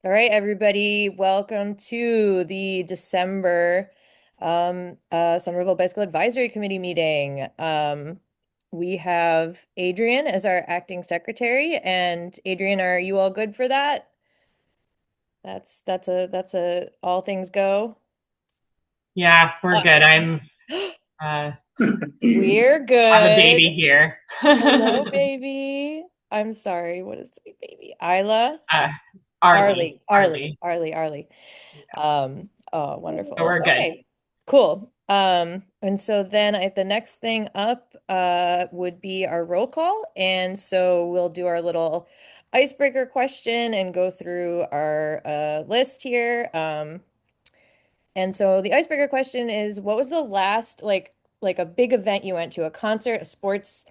All right, everybody, welcome to the December Somerville Bicycle Advisory Committee meeting. We have Adrian as our acting secretary, and Adrian, are you all good for that? That's a all things go. Yeah, we're good. Awesome. Uh We're have a good. baby here. Hello, baby. I'm sorry. What is the baby? Isla? uh Arlie. Arlie. Arlie. Yeah. Oh, So wonderful. we're good. Okay, cool. And so then the next thing up would be our roll call. And so we'll do our little icebreaker question and go through our list here. And so the icebreaker question is, what was the last like a big event you went to, a concert, a sports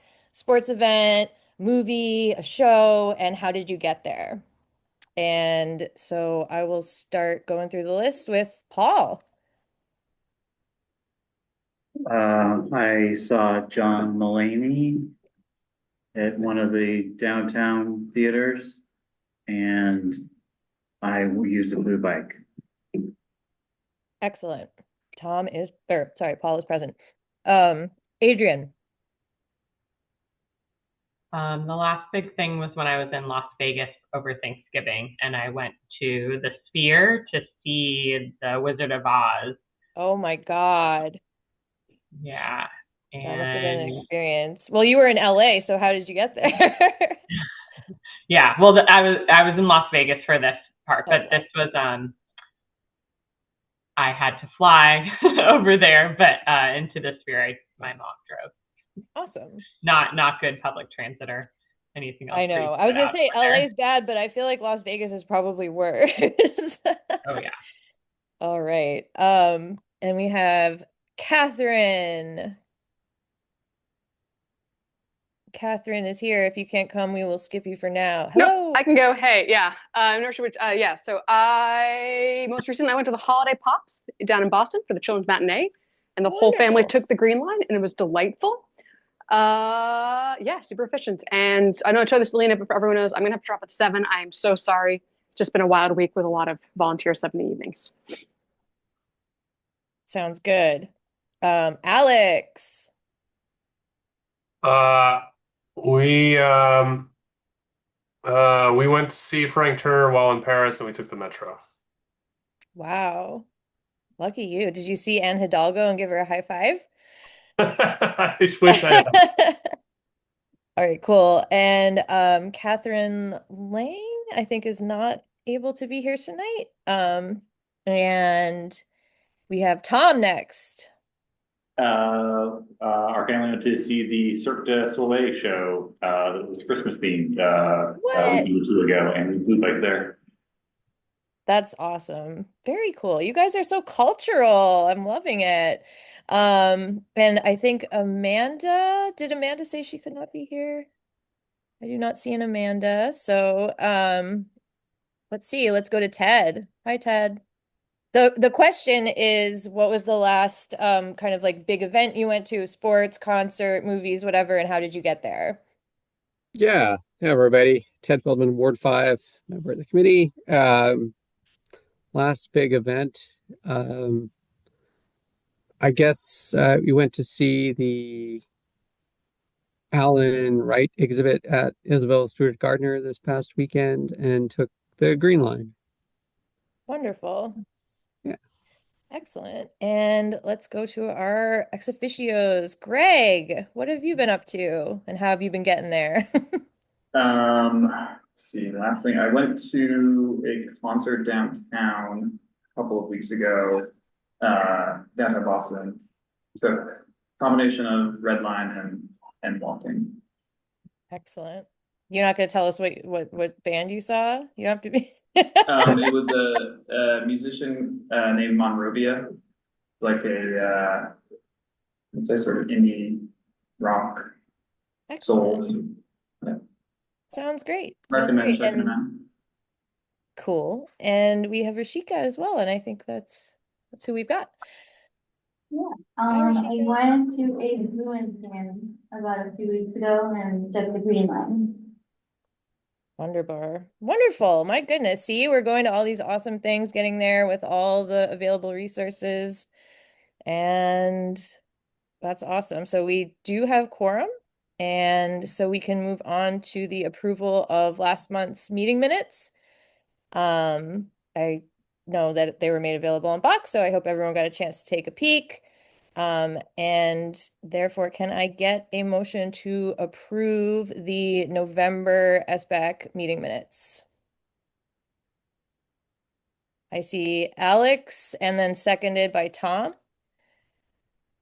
event, movie, a show, and how did you get there? And so I will start going through the list with Paul. I saw John Mulaney at one of the downtown theaters, and I used a blue bike. Excellent. Paul is present. Um, Adrian. The last big thing was when I was in Las Vegas over Thanksgiving and I went to the Sphere to see the Wizard of Oz. Oh my God. Yeah. That must have been an And experience. Well, you were in LA, so how did you get there? yeah, well I was in Las Vegas for this part, Oh, but this Las was Vegas. I had to fly over there, but into the Sphere my mom drove. Awesome. Not good public transit or anything else I for you know. to I was get gonna out say over LA there. is bad, but I feel like Las Vegas is probably worse. Oh yeah. All right. And we have Catherine. Catherine is here. If you can't come, we will skip you for now. Nope, Hello. I can go. Hey, yeah. I'm not sure which. Yeah. So I most recently I went to the Holiday Pops down in Boston for the children's matinee, and the whole family Wonderful. took the green line, and it was delightful. Yeah, super efficient. And I know I told this to Lena, but for everyone knows, I'm gonna have to drop at 7. I am so sorry. It's just been a wild week with a lot of volunteer stuff in the evenings. Sounds good. Alex. Uh, we went to see Frank Turner while in Paris, and we took the metro. Wow. Lucky you. Did you see Anne Hidalgo and give her a high five? I wish I had. All right, cool. And Catherine Lang, I think, is not able to be here tonight. And we have Tom next. Our family went to see the Cirque du Soleil show. That was Christmas themed a week What? or two ago, and we flew back there. That's awesome. Very cool. You guys are so cultural. I'm loving it. And I think did Amanda say she could not be here? I do not see an Amanda. So, let's see. Let's go to Ted. Hi, Ted. The question is, what was the last kind of like big event you went to? Sports, concert, movies, whatever, and how did you get there? Yeah, hey everybody. Ted Feldman, Ward 5, member of the committee. Last big event. Um, I guess we went to see the Alan Wright exhibit at Isabel Stewart Gardner this past weekend and took the Green Line. Wonderful. Yeah. Excellent. And let's go to our ex officios. Greg, what have you been up to and how have you been getting there? Let's see, the last thing I went to a concert downtown a couple of weeks ago, downtown Boston. Took combination of red line and walking. Excellent. You're not going to tell us what band you saw? You don't have to be. It was a musician named Monrovia, like let's say sort of indie rock Excellent. soul. Yeah. Sounds great. Sounds Recommend great. checking them And out. cool. And we have Rashika as well, and I think that's who we've got. Yeah, Hi, I Rashika. went to a Bruins game about a few weeks ago and took the green line. Wonderbar. Wonderful. My goodness. See, we're going to all these awesome things, getting there with all the available resources. And that's awesome. So we do have quorum. And so we can move on to the approval of last month's meeting minutes. I know that they were made available in box, so I hope everyone got a chance to take a peek. And therefore, can I get a motion to approve the November SBAC meeting minutes? I see Alex and then seconded by Tom.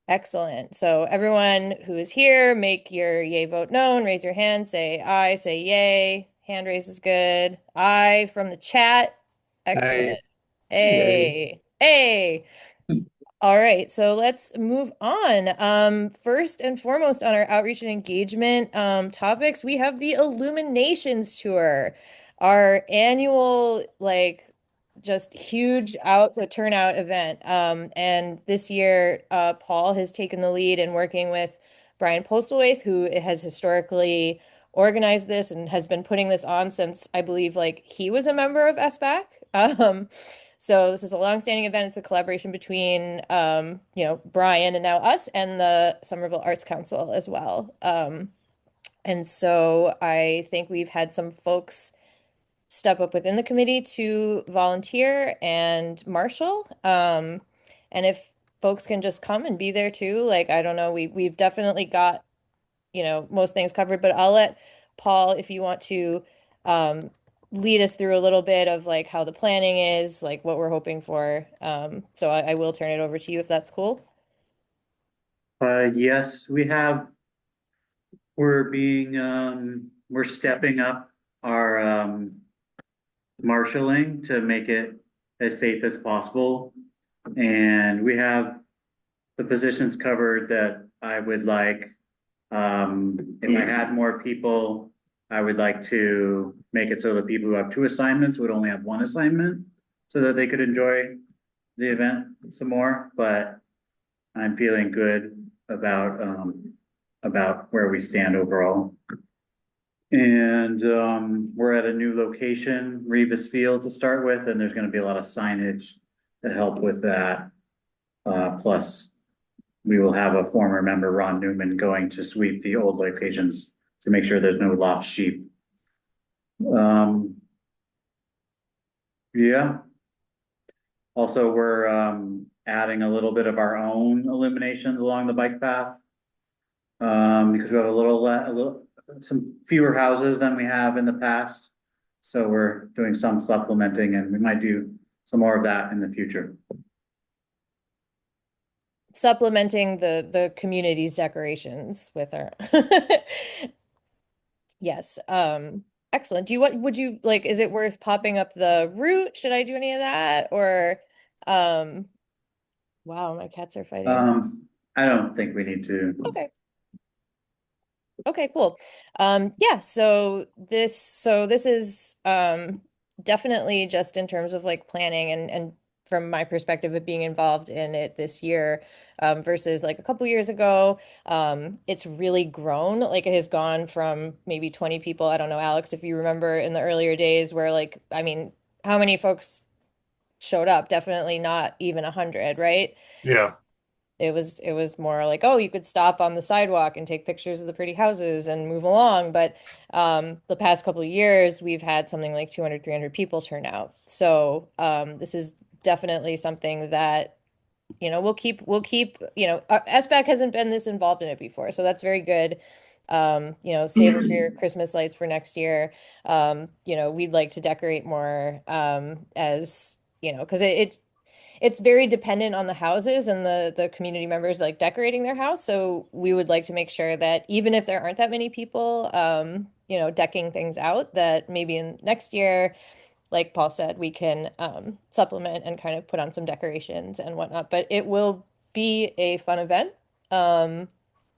Excellent. So everyone who is here, make your yay vote known. Raise your hand, say aye, say yay. Hand raise is good. Aye from the chat. I Excellent. Yay. Hey, hey. All right, so let's move on. First and foremost on our outreach and engagement topics, we have the Illuminations Tour, our annual just huge out turnout event. And this year, Paul has taken the lead in working with Brian Postlethwaite, who has historically organized this and has been putting this on since I believe like he was a member of SBAC. So this is a long-standing event. It's a collaboration between, Brian and now us and the Somerville Arts Council as well. And so I think we've had some folks step up within the committee to volunteer and marshal. And if folks can just come and be there too, like I don't know, we've definitely got, most things covered, but I'll let Paul, if you want to um lead us through a little bit of like how the planning is, like what we're hoping for. So I will turn it over to you if that's cool. Yes, we're stepping up our, marshaling to make it as safe as possible. And we have the positions covered that I would like. If I had more people, I would like to make it so that people who have two assignments would only have one assignment so that they could enjoy the event some more, but I'm feeling good about where we stand overall. And we're at a new location, Revis Field to start with, and there's gonna be a lot of signage to help with that. Plus, we will have a former member, Ron Newman, going to sweep the old locations to make sure there's no lost sheep. Yeah. Also, we're adding a little bit of our own illuminations along the bike path. Because we have some fewer houses than we have in the past. So we're doing some supplementing and we might do some more of that in the future. Supplementing the community's decorations with our yes. Excellent. Do you what would you like, is it worth popping up the route? Should I do any of that? Or um wow, my cats are fighting. I don't think we need to. Okay. Okay, cool. Yeah, so this is definitely just in terms of like planning and from my perspective of being involved in it this year, versus like a couple years ago. It's really grown. Like it has gone from maybe 20 people. I don't know, Alex, if you remember in the earlier days where like, I mean, how many folks showed up? Definitely not even 100, right? Yeah. It was more like, oh, you could stop on the sidewalk and take pictures of the pretty houses and move along. But the past couple of years, we've had something like 200, 300 people turn out. So this is definitely something that, SBAC hasn't been this involved in it before. So that's very good. Save up your Christmas lights for next year. We'd like to decorate more, because it's very dependent on the houses and the community members like decorating their house. So we would like to make sure that even if there aren't that many people, decking things out, that maybe in next year, like Paul said, we can supplement and kind of put on some decorations and whatnot. But it will be a fun event. Um,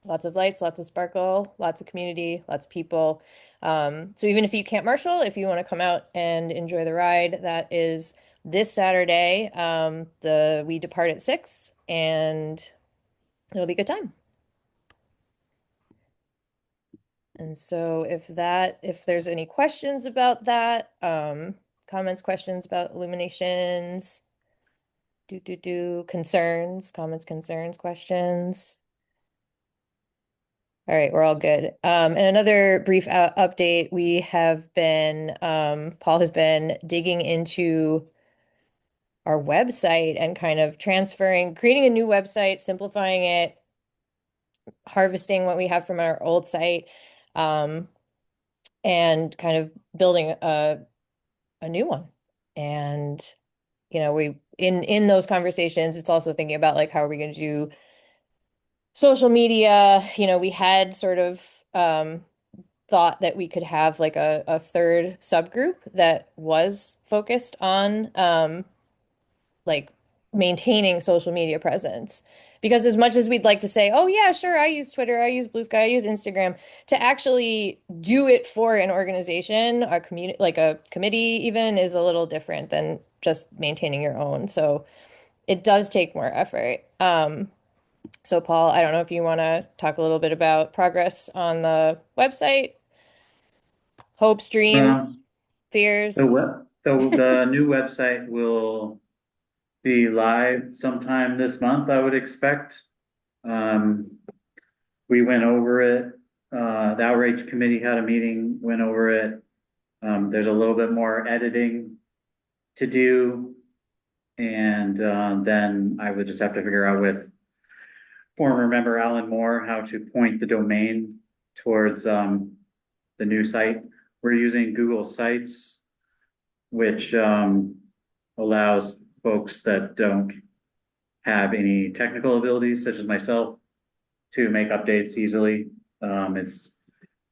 Lots of lights, lots of sparkle, lots of community, lots of people. So even if you can't marshal, if you want to come out and enjoy the ride, that is this Saturday. We depart at 6 and it'll be a good time. And so if there's any questions about that, comments, questions about illuminations, concerns, comments, concerns, questions. All right, we're all good. And another brief update, we have been, Paul has been digging into our website and kind of creating a new website, simplifying it, harvesting what we have from our old site, um, and kind of building a new one. And, we in those conversations, it's also thinking about like how are we going to do social media. We had sort of thought that we could have like a third subgroup that was focused on like maintaining social media presence. Because as much as we'd like to say, oh yeah, sure, I use Twitter, I use Blue Sky, I use Instagram, to actually do it for an organization, a community, like a committee even, is a little different than just maintaining your own. So it does take more effort. So Paul, I don't know if you want to talk a little bit about progress on the website, hopes, dreams, Um, fears. the new website will be live sometime this month, I would expect. Um, we went over it. The outreach committee had a meeting, went over it. There's a little bit more editing to do. And then I would just have to figure out with former member Alan Moore how to point the domain towards the new site. We're using Google Sites, which allows folks that don't have any technical abilities, such as myself, to make updates easily. It's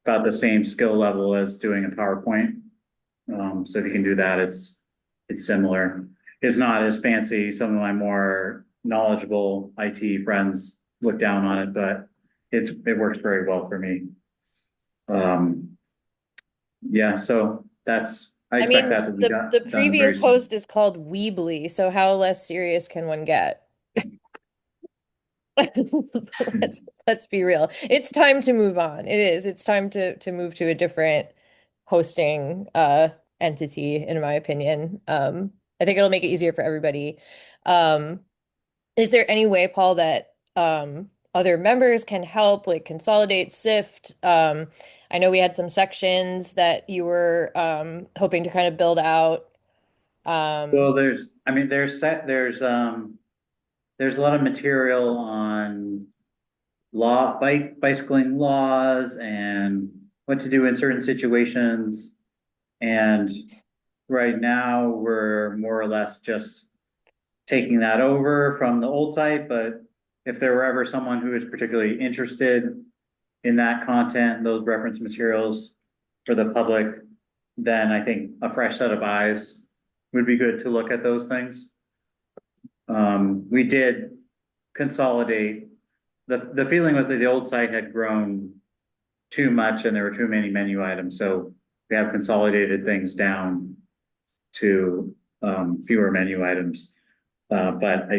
about the same skill level as doing a PowerPoint. So if you can do that, it's similar. It's not as fancy. Some of my more knowledgeable IT friends look down on it, but it works very well for me. Um, yeah, so I I expect that mean, to be the done very previous soon. host is called Weebly, so how less serious can one get? Let's be real. It's time to move on. It is. It's time to move to a different hosting entity, in my opinion. I think it'll make it easier for everybody. Um, is there any way, Paul, that other members can help, like consolidate, sift? I know we had some sections that you were hoping to kind of build out. Well, Um, I mean, there's a lot of material on bicycling laws and what to do in certain situations. And right now, we're more or less just taking that over from the old site, but if there were ever someone who is particularly interested in that content, those reference materials for the public, then I think a fresh set of eyes would be good to look at those things. We did consolidate. The feeling was that the old site had grown too much and there were too many menu items, so we have consolidated things down to fewer menu items. But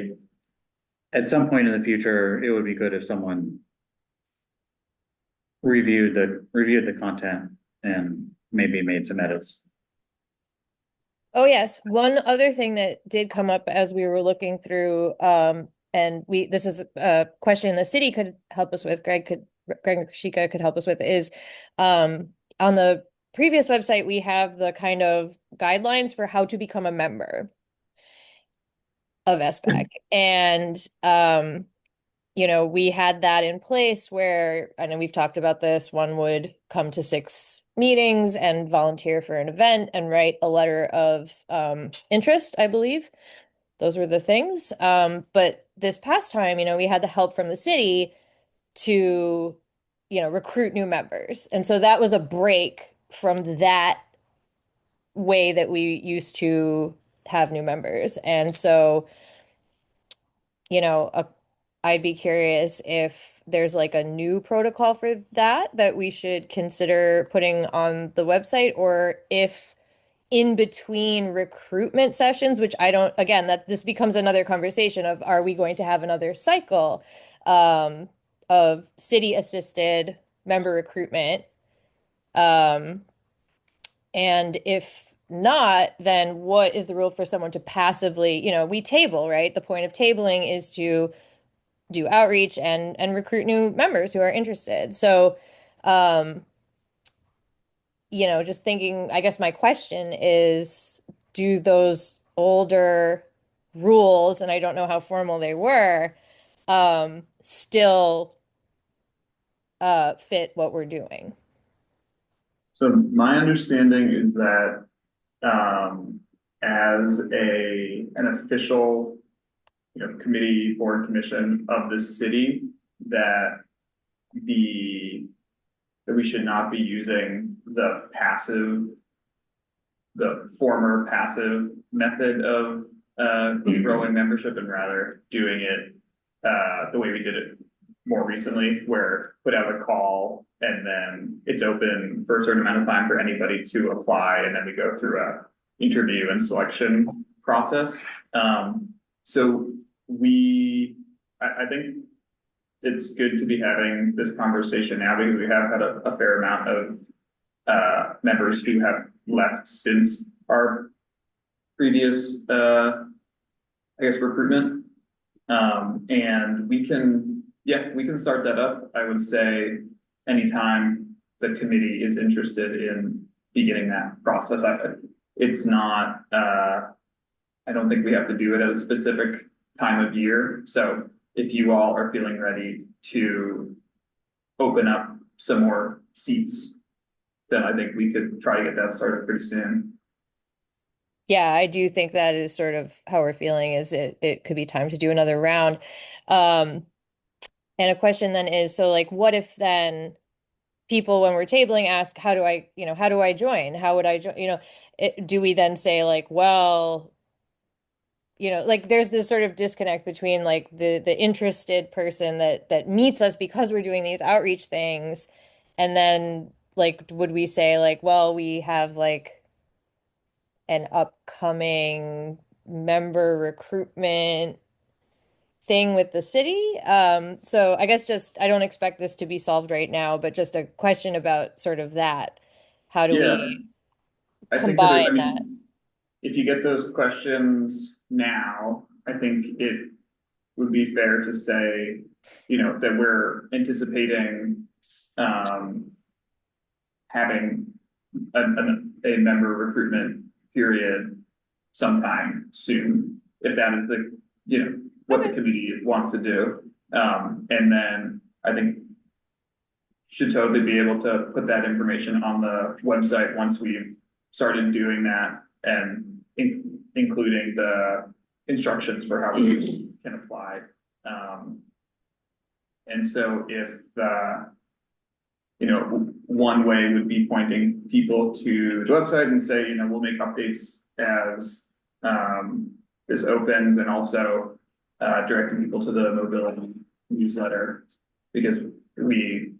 at some point in the future, it would be good if someone reviewed the content and maybe made some edits. Oh yes, one other thing that did come up as we were looking through, and this is a question the city could help us with, Greg and Shika could help us with, is on the previous website we have the kind of guidelines for how to become a member of SBAC. And we had that in place where I know we've talked about this. One would come to 6 meetings and volunteer for an event and write a letter of interest, I believe. Those were the things. But this past time, we had the help from the city to, recruit new members. And so that was a break from that way that we used to have new members. And so you know, a, I'd be curious if there's like a new protocol for that we should consider putting on the website, or if in between recruitment sessions, which I don't, again, that this becomes another conversation of are we going to have another cycle of city assisted member recruitment? Um, and if not, then what is the rule for someone to passively, we table, right? The point of tabling is to do outreach and recruit new members who are interested. So, um, just thinking, I guess my question is, do those older rules, and I don't know how formal they were, still fit what we're doing? So my understanding is that as an official, committee, board, commission of the city, that the that we should not be using the former passive method of growing membership, and rather doing it the way we did it more recently, where put out a call and then it's open for a certain amount of time for anybody to apply, and then we go through a interview and selection process. So I think it's good to be having this conversation now, because we have had a fair amount of members who have left since our previous I guess recruitment. And we can start that up. I would say anytime the committee is interested in beginning that process. It's not I don't think we have to do it at a specific time of year. So if you all are feeling ready to open up some more seats, then I think we could try to get that started pretty soon. Yeah, I do think that is sort of how we're feeling, is it could be time to do another round. Um, and a question then is, so like, what if then people, when we're tabling, ask, how do I join? How would I join? Do we then say like, well, like there's this sort of disconnect between like the interested person that meets us because we're doing these outreach things, and then like, would we say like, well, we have like an upcoming member recruitment thing with the city. So I guess just I don't expect this to be solved right now, but just a question about sort of that. How do Yeah, we I think that combine that? if you get those questions now, I think it would be fair to say, that we're anticipating um, having a member recruitment period sometime soon, if that is what the Okay. committee wants to do. And then I think should totally be able to put that information on the website once we've started doing that, and including the instructions for how we can apply. And so if one way would be pointing people to the website and say, we'll make updates as this opens, and also directing people to the mobility newsletter, because we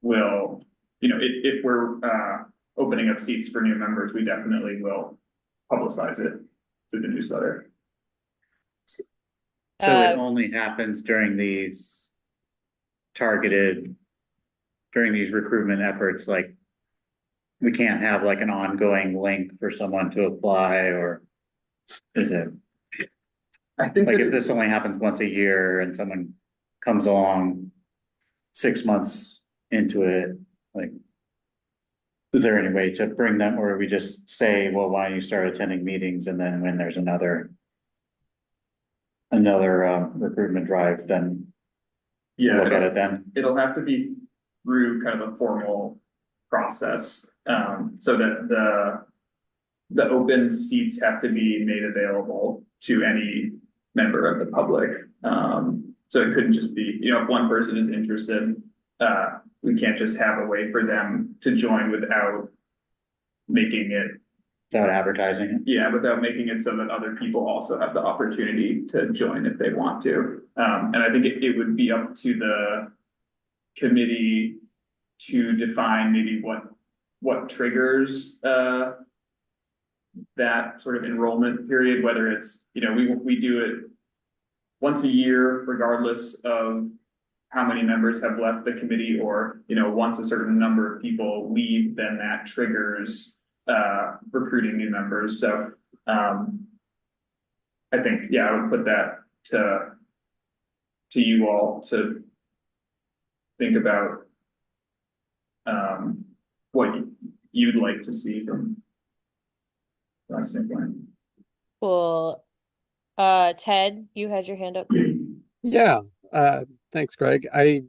will, if we're opening up seats for new members, we definitely will publicize it through the newsletter. So it Uh, only happens during these recruitment efforts, like we can't have like an ongoing link for someone to apply, or is it I think like that if this only happens once a year and someone comes along 6 months into it, like, is there any way to bring them, or we just say, well, why don't you start attending meetings, and then when there's another recruitment drive, then yeah, look at it then? it'll have to be through kind of a formal process, so that the open seats have to be made available to any member of the public. So it couldn't just be, if one person is interested, we can't just have a way for them to join without making it, Without advertising it? yeah, without making it so that other people also have the opportunity to join if they want to. And I think it would be up to the committee to define maybe what triggers that sort of enrollment period, whether it's, we do it once a year, regardless of how many members have left the committee, or, once a certain number of people leave, then that triggers recruiting new members. So I think, yeah, I would put that to you all to think about what you'd like to see from that standpoint. Cool. Ted, you had your hand up. Yeah. Thanks, Greg. I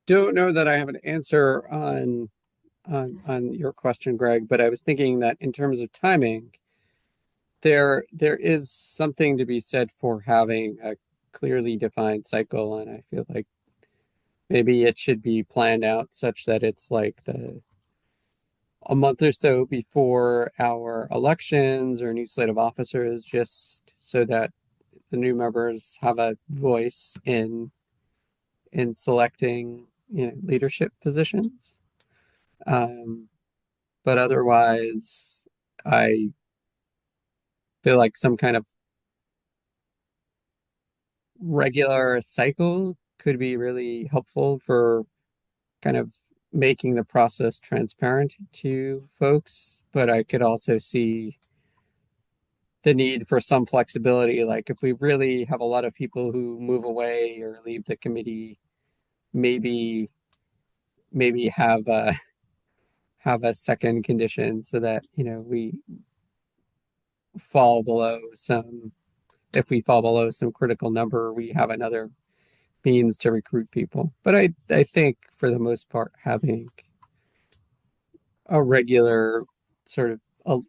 don't know that I have an answer on your question, Greg, but I was thinking that in terms of timing, there is something to be said for having a clearly defined cycle, and I feel like maybe it should be planned out such that it's like a month or so before our elections or new slate of officers, just so that the new members have a voice in selecting, leadership positions. But otherwise, I feel like some kind of regular cycle could be really helpful for kind of making the process transparent to folks. But I could also see the need for some flexibility. Like if we really have a lot of people who move away or leave the committee, maybe have a second condition so that, we fall below some if we fall below some critical number, we have another means to recruit people. But I think for the most part, having a regular sort of a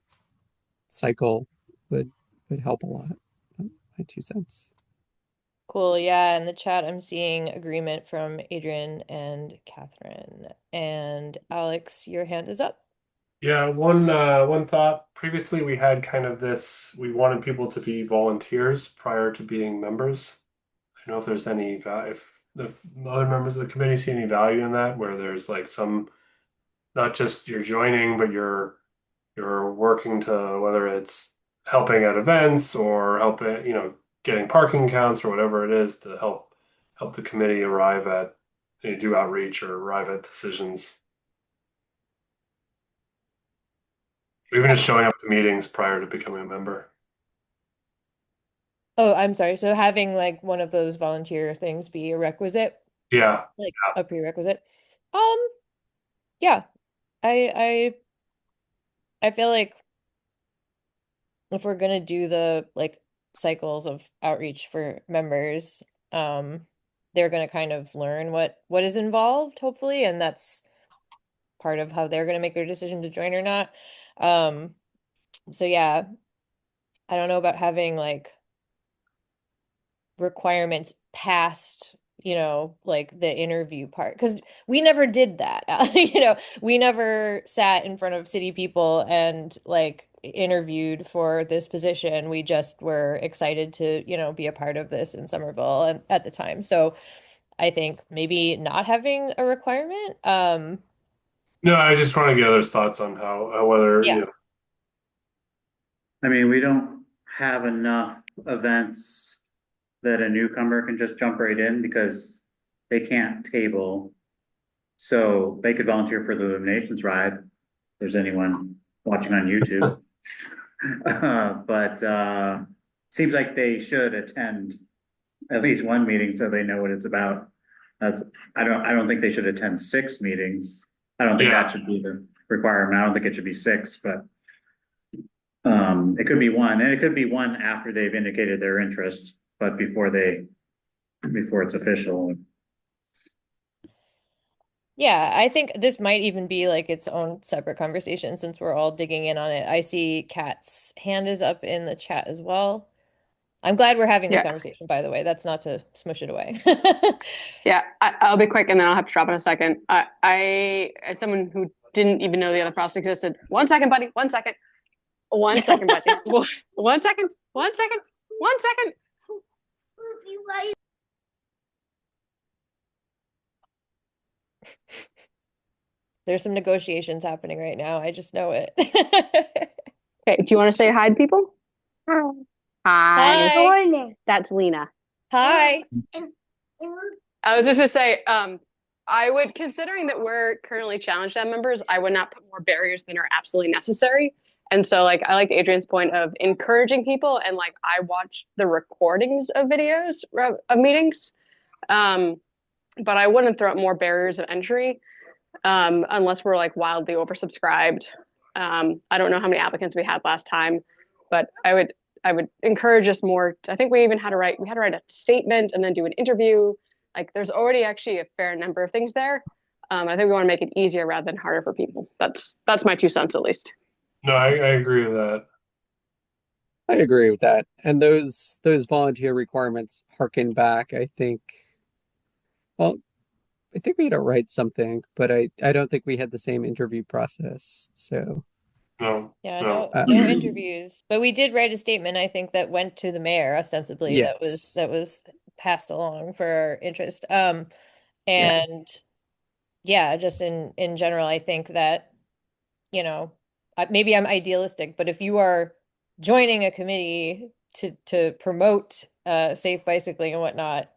cycle would would help a lot. My 2 cents. Cool. Yeah, in the chat, I'm seeing agreement from Adrian and Catherine. And Alex, your hand is up. Yeah, one thought. Previously, we had kind of this. We wanted people to be volunteers prior to being members. I don't know if there's any if the other members of the committee see any value in that, where there's like some, not just you're joining, but you're working to, whether it's helping at events or helping, getting parking counts or whatever it is to help the committee arrive at, do outreach or arrive at decisions. Even just showing up to meetings prior to becoming a member. Oh, I'm sorry. So having like one of those volunteer things be a requisite, Yeah. like a prerequisite. Um, yeah. I I feel like if we're gonna do the like cycles of outreach for members, they're gonna kind of learn what is involved, hopefully, and that's part of how they're gonna make their decision to join or not. Um, so yeah, I don't know about having like requirements past, like the interview part, because we never did that. We never sat in front of city people and like interviewed for this position. We just were excited to, be a part of this in Somerville and at the time. So I think maybe not having a requirement. No, I just want to get others' thoughts on how whether, Yeah. I mean, we don't have enough events that a newcomer can just jump right in because they can't table. So they could volunteer for the Illuminations ride. If there's anyone watching on YouTube. But seems like they should attend at least one meeting so they know what it's about. That's I don't think they should attend 6 meetings. I don't think that yeah. should be the requirement. I don't think it should be 6, but it could be one, and it could be one after they've indicated their interest, but before it's official. Yeah, I think this might even be like its own separate conversation since we're all digging in on it. I see Kat's hand is up in the chat as well. I'm glad we're having this Yeah. conversation, by the way. That's not to smush it away. Yeah, I'll be quick and then I'll have to drop in a second. As someone who didn't even know the other process existed, 1 second, buddy, 1 second, 1 second, buddy, 1 second, 1 second, 1 second. There's some negotiations happening right now. I just know it. Okay, do you want to say hi to people? Hi. Hi. That's Lena. Hi. I was just gonna say, I would, considering that we're currently challenged at members, I would not put more barriers than are absolutely necessary. And so, like, I like Adrian's point of encouraging people, and like, I watch the recordings of videos of meetings, um, but I wouldn't throw up more barriers of entry, unless we're like wildly oversubscribed. I don't know how many applicants we had last time, but I would encourage us more. I think we had to write a statement and then do an interview. Like there's already actually a fair number of things there. I think we want to make it easier rather than harder for people. That's my 2 cents at least. No, I agree with that. I agree with that. And those volunteer requirements harken back, I think. Well, I think we had to write something, but I don't think we had the same interview process. So, No, Yeah, no. no interviews, but we did write a statement, I think, that went to the mayor ostensibly yes. that was passed along for our interest. Yeah. And yeah, just in general, I think that, you know, maybe I'm idealistic, but if you are joining a committee to promote safe bicycling and whatnot,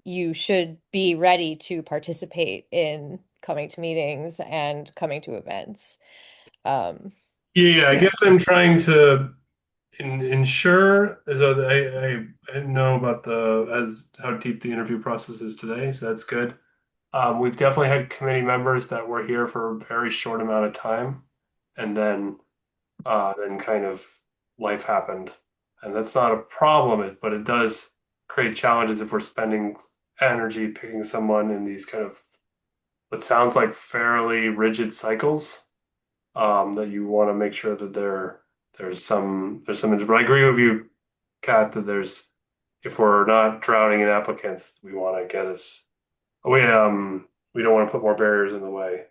you should be ready to participate in coming to meetings and coming to events. Um, Yeah, I Yeah. guess I'm trying to ensure. So I didn't know about the as how deep the interview process is today, so that's good. We've definitely had committee members that were here for a very short amount of time, and then kind of life happened, and that's not a problem, but it does create challenges if we're spending energy picking someone in these kind of what sounds like fairly rigid cycles. That you want to make sure that there's some interest. But I agree with you, Kat, that there's if we're not drowning in applicants, we want to get us we don't want to put more barriers in the way.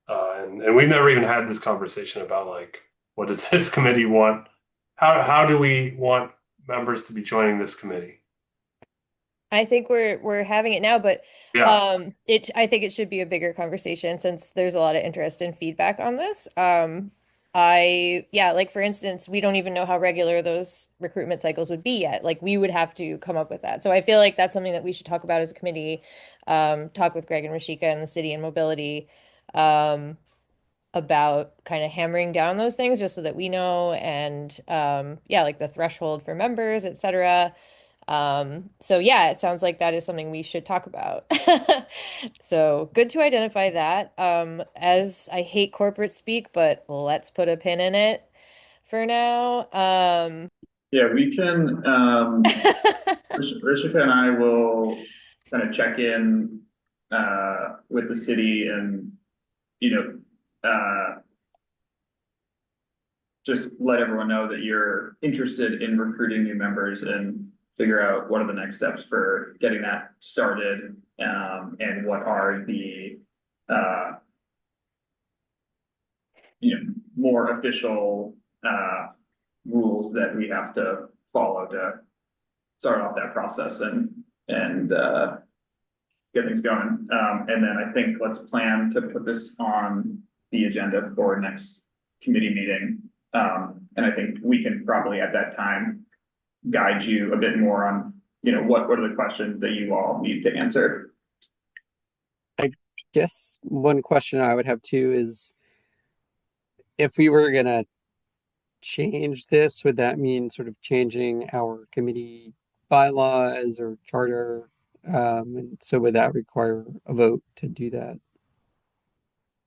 And we've never even had this conversation about like what does this committee want? How do we want members to be joining this committee? I think we're having it now, but Yeah. it I think it should be a bigger conversation since there's a lot of interest and feedback on this. Yeah, like for instance, we don't even know how regular those recruitment cycles would be yet. Like we would have to come up with that. So I feel like that's something that we should talk about as a committee, talk with Greg and Rashika and the city and mobility, um, about kind of hammering down those things just so that we know and yeah, like the threshold for members, etc. So yeah, it sounds like that is something we should talk about. So good to identify that. As I hate corporate speak, but let's put a pin in it for now. Yeah, we can, Rishika and I will kind of check in with the city and, you just let everyone know that you're interested in recruiting new members and figure out what are the next steps for getting that started, and what are the uh, more official rules that we have to follow to start off that process and get things going. And then I think let's plan to put this on the agenda for next committee meeting. And I think we can probably at that time guide you a bit more on, what are the questions that you all need to answer. I guess one question I would have too is if we were gonna change this, would that mean sort of changing our committee bylaws or charter? And so would that require a vote to do that?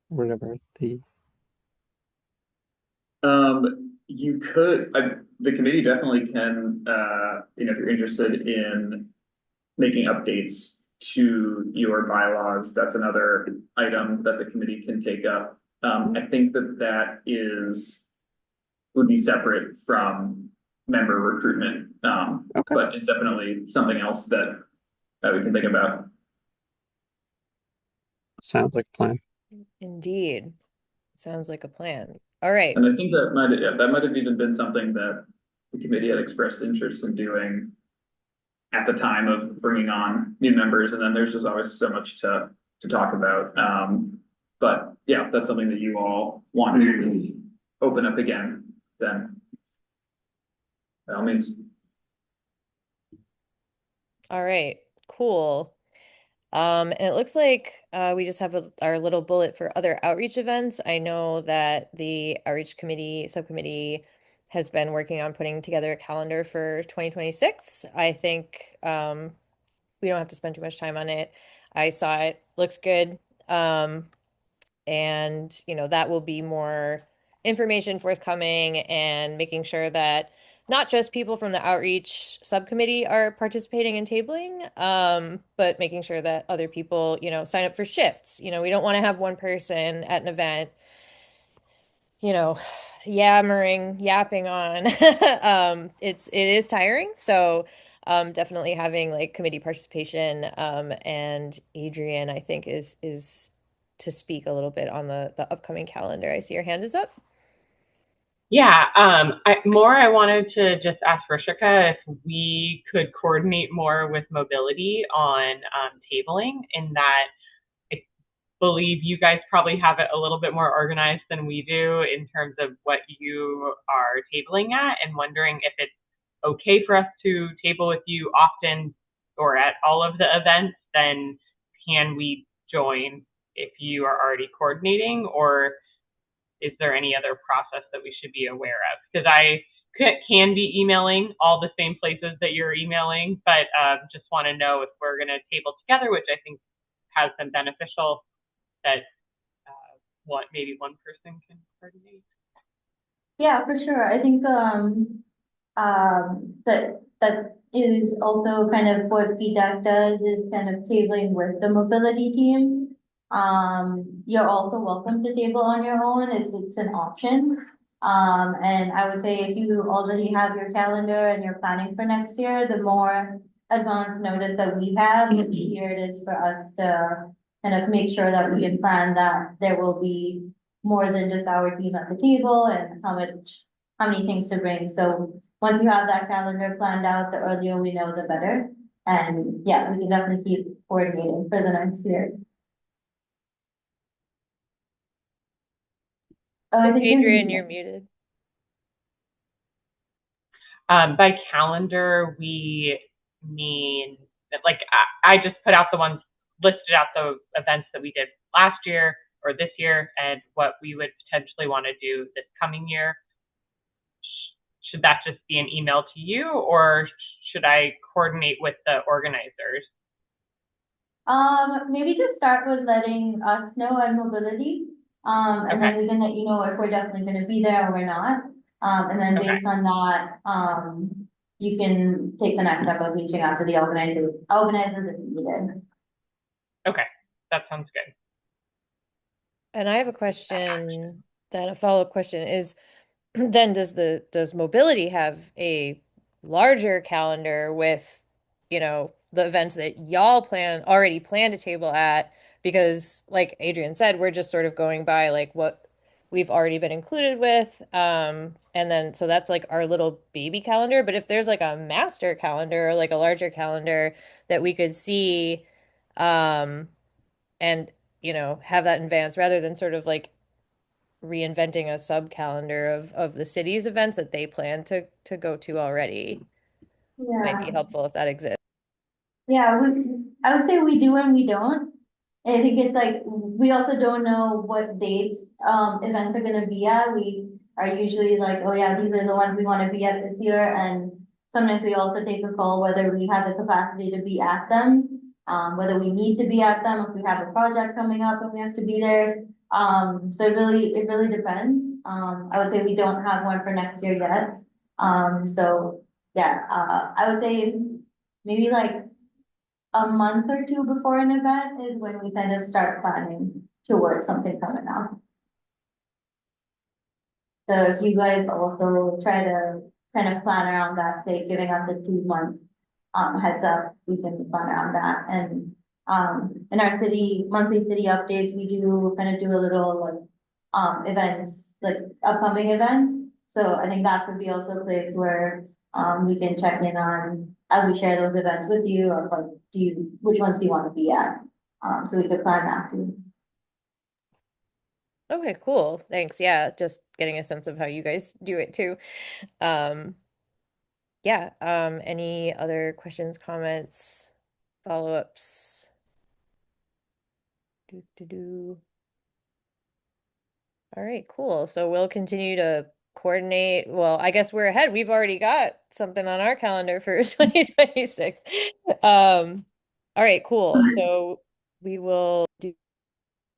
Whatever the You could, the committee definitely can, if you're interested in making updates to your bylaws, that's another item that the committee can take up. I think that would be separate from member recruitment. okay. But it's definitely something else that we can think about. Sounds like a plan. Indeed. Sounds like a plan. All right. And I think that might have even been something that the committee had expressed interest in doing at the time of bringing on new members, and then there's just always so much to talk about. But yeah, that's something that you all want to open up again, then by all means. All right. Cool. And it looks like we just have our little bullet for other outreach events. I know that the outreach committee subcommittee has been working on putting together a calendar for 2026. I think we don't have to spend too much time on it. I saw it, looks good. Um, and that will be more information forthcoming and making sure that not just people from the outreach subcommittee are participating in tabling, but making sure that other people sign up for shifts. We don't want to have one person at an event you know, yapping on. It is tiring. So definitely having like committee participation. And Adrian, I think is to speak a little bit on the upcoming calendar. I see your hand is up. Yeah, I wanted to just ask Rishika if we could coordinate more with mobility on tabling, in that I believe you guys probably have it a little bit more organized than we do in terms of what you are tabling at, and wondering if it's okay for us to table with you often or at all of the events. Then can we join if you are already coordinating, or is there any other process that we should be aware of? Because I can be emailing all the same places that you're emailing, but just want to know if we're going to table together, which I think has been beneficial, that maybe one person can coordinate. Yeah, for sure. I think that is also kind of what feedback does, is kind of tabling with the mobility team. You're also welcome to table on your own. It's an option. And I would say if you already have your calendar and you're planning for next year, the more advance notice that we have, the easier it is for us to kind of make sure that we can plan that there will be more than just our team at the table, and how many things to bring. So once you have that calendar planned out, the earlier we know, the better. And yeah, we can definitely keep coordinating for the next year. Oh, I think you're Adrian, you're muted. muted. By calendar, we mean that, like, I just put out the ones, listed out the events that we did last year or this year, and what we would potentially want to do this coming year. Should that just be an email to you, or should I coordinate with the organizers? Maybe just start with letting us know at mobility. And Okay. then we can let you know if we're definitely gonna be there or we're not. And then Okay. based on that, you can take the next step of reaching out to the organizers if needed. Okay. That sounds good. And I have a question, then a follow-up question is, then does mobility have a larger calendar with, the events that y'all already plan to table at? Because like Adrian said, we're just sort of going by like what we've already been included with. And then so that's like our little baby calendar. But if there's like a master calendar or like a larger calendar that we could see, um, and have that in advance rather than sort of like reinventing a sub calendar of the city's events that they plan to go to already, might be Yeah. helpful if that exists. Yeah, I would say we do and we don't. And I think it's like, we also don't know what dates, events are gonna be at. We are usually like, oh yeah, these are the ones we wanna be at this year. And sometimes we also take a call whether we have the capacity to be at them, whether we need to be at them, if we have a project coming up and we have to be there. So it really depends. I would say we don't have one for next year yet. So yeah, I would say maybe like a month or two before an event is when we kind of start planning towards something coming up. So if you guys also try to kind of plan around that, say giving us a 2 month heads up, we can plan around that. And in our monthly city updates, we do kind of do a little like events, like upcoming events. So I think that could be also a place where we can check in on, as we share those events with you, or like, which ones do you want to be at? So we could plan that too. Okay, cool. Thanks. Yeah, just getting a sense of how you guys do it too. Um, yeah, any other questions, comments, follow-ups? Do, do, do. All right, cool. So we'll continue to coordinate. Well, I guess we're ahead. We've already got something on our calendar for 2026. All right, cool. So we will do,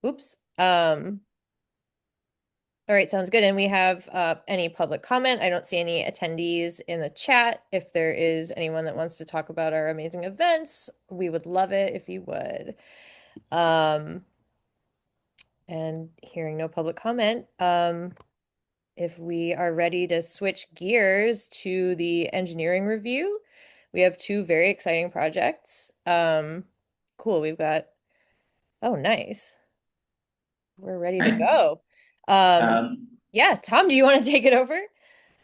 oops. All right, sounds good. And we have any public comment? I don't see any attendees in the chat. If there is anyone that wants to talk about our amazing events, we would love it if you would. And hearing no public comment, if we are ready to switch gears to the engineering review, we have two very exciting projects. Cool, we've got, oh, nice. We're ready to Right. go. Um, Um, yeah, Tom, do you want to take it over?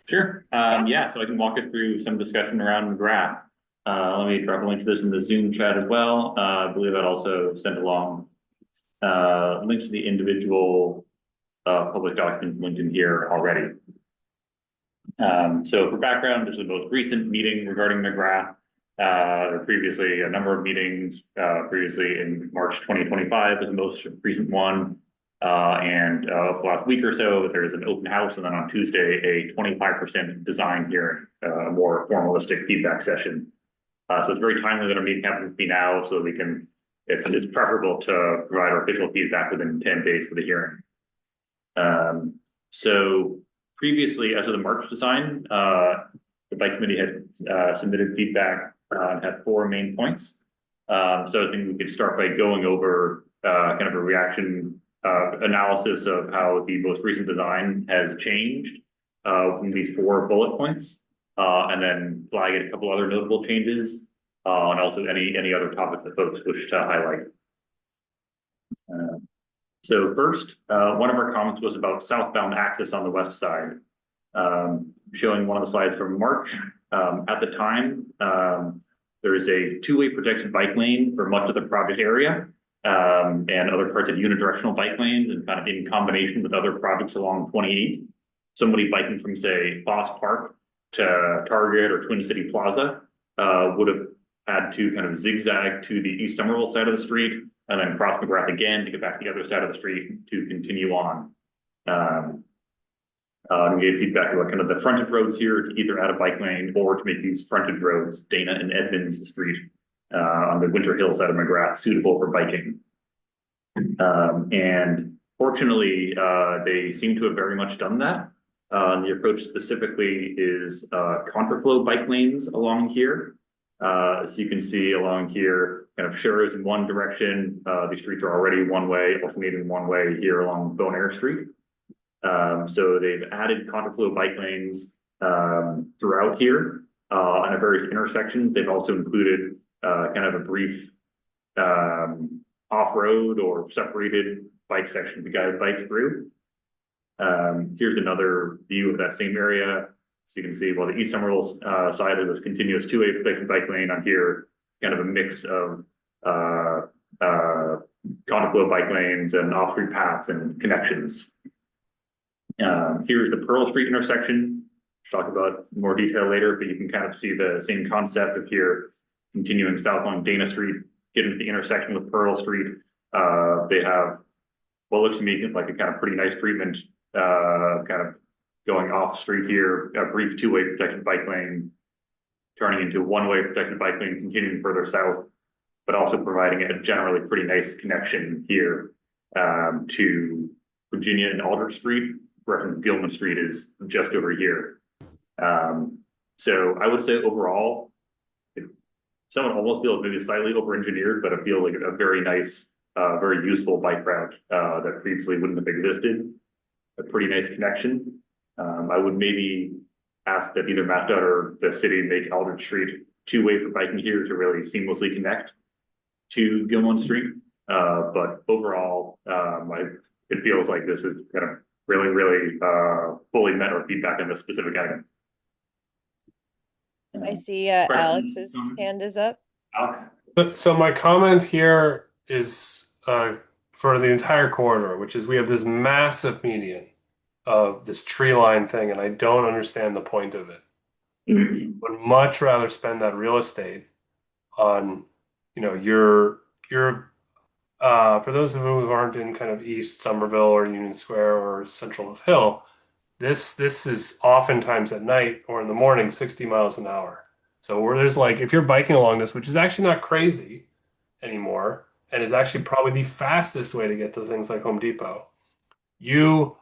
sure. Yeah. Yeah, so I can walk us through some discussion around McGrath. Let me drop a link to this in the Zoom chat as well. I believe I'd also send along links to the individual public documents linked in here already. So for background, this is the most recent meeting regarding McGrath. Previously, a number of meetings, previously in March 2025 was the most recent one. And for the last week or so, there's an open house, and then on Tuesday, a 25% design hearing, a more formalistic feedback session. So it's very timely that our meeting happens to be now, so that we can, it's preferable to provide our official feedback within 10 days for the hearing. So previously, as of the March design, the bike committee had submitted feedback and had four main points. So I think we could start by going over kind of a reaction analysis of how the most recent design has changed from these four bullet points, and then flag a couple other notable changes, and also any other topics that folks wish to highlight. So first, one of our comments was about southbound access on the west side. Showing one of the slides from March. At the time, there is a two-way protected bike lane for much of the project area, and other parts of unidirectional bike lanes, and kind of in combination with other projects along 28. Somebody biking from, say, Foss Park to Target or Twin City Plaza would have had to kind of zigzag to the East Somerville side of the street, and then cross McGrath again to get back to the other side of the street to continue on. We gave feedback about kind of the frontage roads here to either add a bike lane or to make these frontage roads, Dana and Edmonds Street, on the Winter Hill side of McGrath, suitable for biking. And fortunately, they seem to have very much done that. The approach specifically is contraflow bike lanes along here. So you can see along here, kind of shares in one direction. These streets are already one way, alternating one way here along Bonaire Street. So they've added contraflow bike lanes throughout here. And at various intersections, they've also included kind of a brief off-road or separated bike section to guide bikes through. Here's another view of that same area. So you can see, well, the East Somerville side of this continuous two-way protected bike lane on here, kind of a mix of contraflow bike lanes and off-street paths and connections. Here's the Pearl Street intersection. We'll talk about more detail later, but you can kind of see the same concept of here continuing south on Dana Street, getting to the intersection with Pearl Street. They have what looks to me like a kind of pretty nice treatment, kind of going off street here, a brief two-way protected bike lane, turning into one-way protected bike lane, continuing further south, but also providing a generally pretty nice connection here to Virginia and Aldrich Street. Reference Gilman Street is just over here. So I would say overall, someone almost feels maybe slightly over-engineered, but it feels like a very nice, very useful bike route that previously wouldn't have existed. A pretty nice connection. I would maybe ask that either MassDOT or the city make Aldrich Street two-way for biking here to really seamlessly connect to Gilman Street. But overall, it feels like this is kind of really fully met our feedback on this specific item. I see Alex's hand is up. Alex? So my comment here is for the entire corridor, which is we have this massive median of this tree line thing, and I don't understand the point of it. Would much rather spend that real estate on, your For those of you who aren't in kind of East Somerville or Union Square or Central Hill, this is oftentimes at night or in the morning, 60 miles an hour. So where there's like if you're biking along this, which is actually not crazy anymore, and is actually probably the fastest way to get to things like Home Depot, you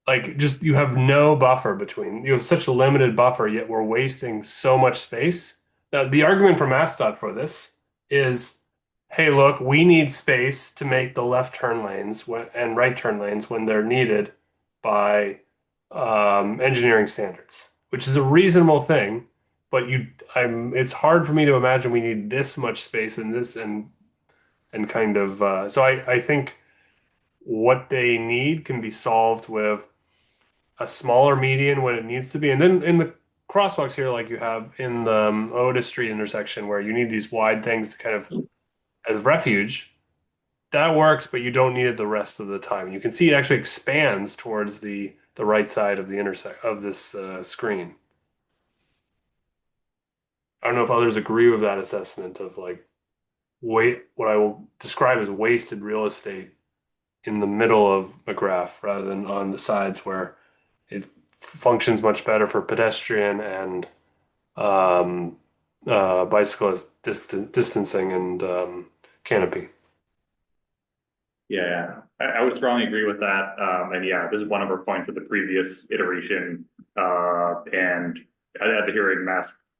like just you have no buffer between you have such a limited buffer, yet we're wasting so much space. Now, the argument from MassDOT for this is, hey, look, we need space to make the left turn lanes and right turn lanes when they're needed by engineering standards, which is a reasonable thing. But it's hard for me to imagine we need this much space in this and kind of so I think what they need can be solved with a smaller median when it needs to be. And then in the crosswalks here, like you have in the Otis Street intersection, where you need these wide things to kind of as refuge, that works, but you don't need it the rest of the time. You can see it actually expands towards the right side of the intersect of this screen. I don't know if others agree with that assessment of like what I will describe as wasted real estate in the middle of McGrath rather than on the sides where it functions much better for pedestrian and um, bicyclist distancing and canopy. Yeah, I would strongly agree with that. And yeah, this is one of our points of the previous iteration. And at the hearing,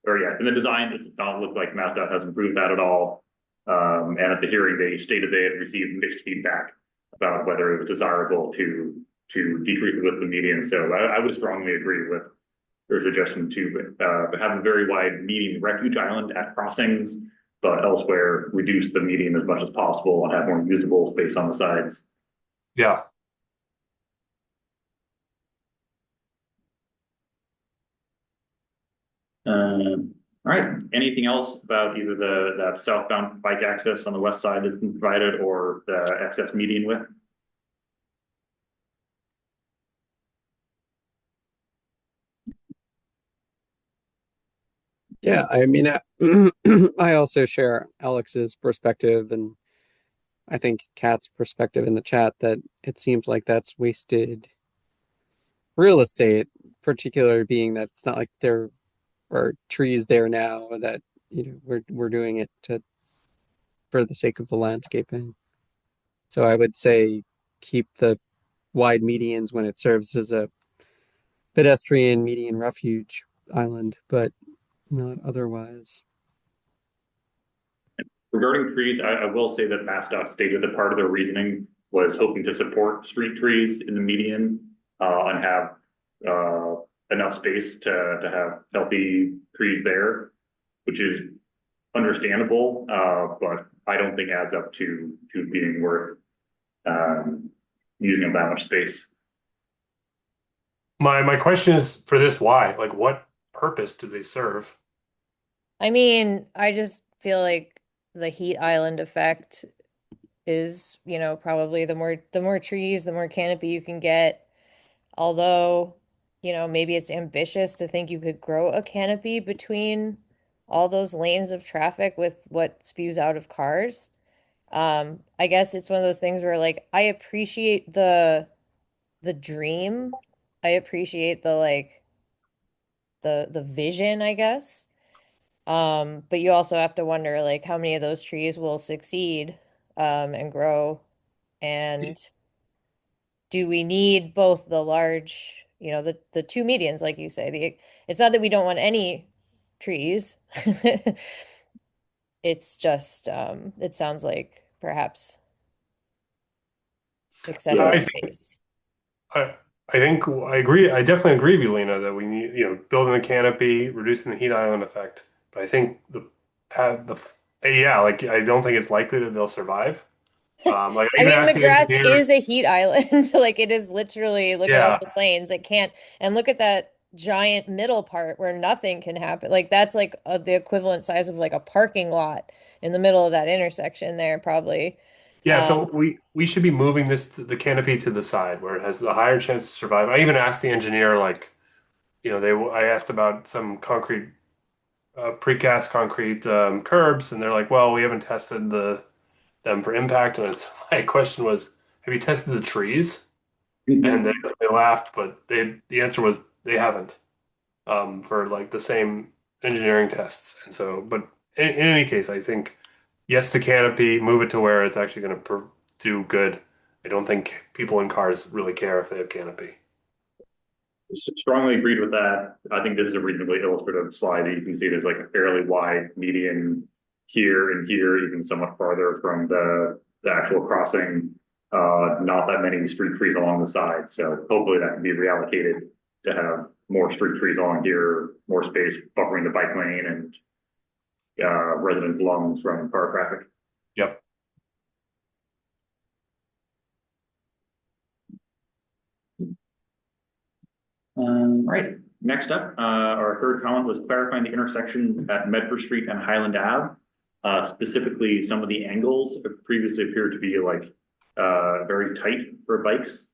or yeah, in the design, it's not look like MassDOT has improved that at all. And at the hearing, they stated they had received mixed feedback about whether it was desirable to decrease the width of the median. So I would strongly agree with their suggestion to have a very wide median refuge island at crossings, but elsewhere reduce the median as much as possible and have more usable space on the sides. Yeah. All right. Anything else about either the southbound bike access on the west side that's been provided or the excess median width? Yeah, I mean, I also share Alex's perspective, and I think Kat's perspective in the chat that it seems like that's wasted real estate, particularly being that it's not like there are trees there now that we're doing it to for the sake of the landscaping. So I would say keep the wide medians when it serves as a pedestrian median refuge island, but not otherwise. Regarding trees, I will say that MassDOT stated that part of their reasoning was hoping to support street trees in the median and have enough space to have healthy trees there, which is understandable, but I don't think adds up to being worth using up that much space. My question is for this, why? Like, what purpose do they serve? I mean, I just feel like the heat island effect is, probably the more trees, the more canopy you can get. Although, maybe it's ambitious to think you could grow a canopy between all those lanes of traffic with what spews out of cars. I guess it's one of those things where like I appreciate the dream. I appreciate the like the vision, I guess. But you also have to wonder like how many of those trees will succeed and grow, and do we need both the large, the two medians, like you say? It's not that we don't want any trees. It's just it sounds like perhaps Yeah, excessive I think space. I I think I agree. I definitely agree with you, Lena, that we need, building the canopy, reducing the heat island effect. But I think yeah, like I don't think it's likely that they'll survive. Like I I even mean, asked the McGrath engineer. is a heat island. Like it is literally, look at all Yeah, those lanes. It can't, and look at that giant middle part where nothing can happen. Like that's like the equivalent size of like a parking lot in the middle of that intersection there, probably. yeah. So Um, we should be moving the canopy to the side where it has the higher chance to survive. I even asked the engineer, like, I asked about some concrete, precast concrete curbs, and they're like, well, we haven't tested them for impact. And it's, my question was, have you tested the trees? And Mhm. they laughed, but the answer was they haven't for like the same engineering tests. And so, but in any case, I think yes, the canopy, move it to where it's actually going to do good. I don't think people in cars really care if they have canopy. Strongly agreed with that. I think this is a reasonably illustrative slide. You can see there's like a fairly wide median here and here, even somewhat farther from the actual crossing. Not that many street trees along the side. So hopefully that can be reallocated to have more street trees along here, more space buffering the bike lane and resident lungs from car traffic. Yep. Right. Next up, our third comment was clarifying the intersection at Medford Street and Highland Ave. Specifically, some of the angles previously appeared to be like very tight for bikes.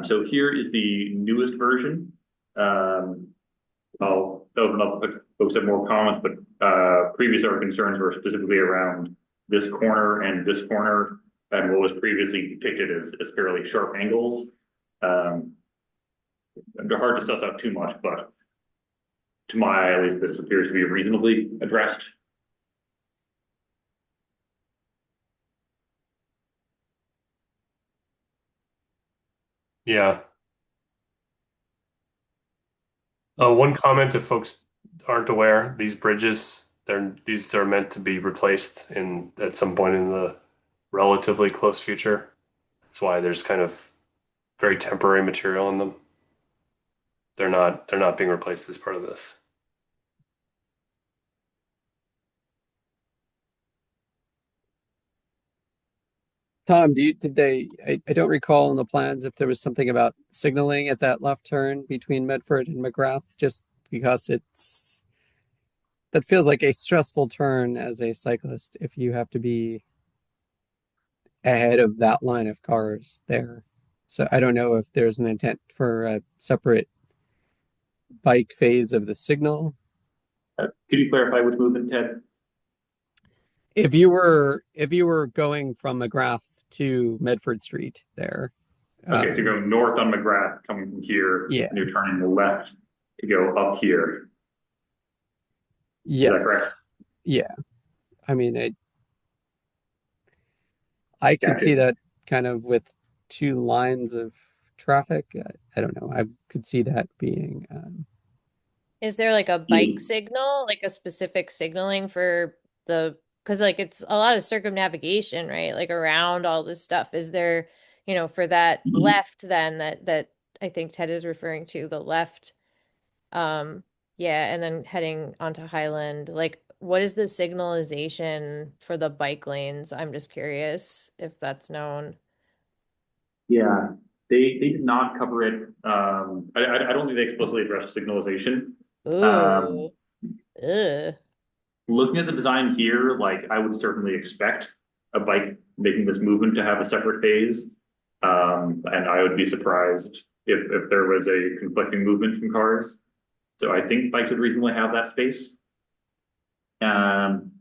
So here is the newest version. I'll open up if folks have more comments, but previous our concerns were specifically around this corner and this corner and what was previously depicted as fairly sharp angles. They're hard to suss out too much, but to my eye, at least, this appears to be reasonably addressed. Yeah. One comment, if folks aren't aware, these bridges, these are meant to be replaced in at some point in the relatively close future. That's why there's kind of very temporary material in them. They're not being replaced as part of this. Tom, I don't recall in the plans if there was something about signaling at that left turn between Medford and McGrath, just because that feels like a stressful turn as a cyclist if you have to be ahead of that line of cars there. So I don't know if there's an intent for a separate bike phase of the signal. Could you clarify which movement, Ted? If you were going from McGrath to Medford Street there, Okay, to go north on McGrath, coming from here, yeah, and you're turning left to go up here. Is that correct? yes, yeah. I mean, I could Gotcha. see that kind of with two lines of traffic. I don't know. I could see that being. Is there like a bike You, signal, like a specific signaling for because like it's a lot of circumnavigation, right? Like around all this stuff. Is there, for that left then that I think Ted is referring to, the left, um, yeah, and then heading onto Highland, like what is the signalization for the bike lanes? I'm just curious if that's known. yeah, they did not cover it. I don't think they explicitly addressed signalization. Um, Ooh. Ugh. Looking at the design here, like I would certainly expect a bike making this movement to have a separate phase. And I would be surprised if there was a conflicting movement from cars. So I think bikes would reasonably have that space. Um,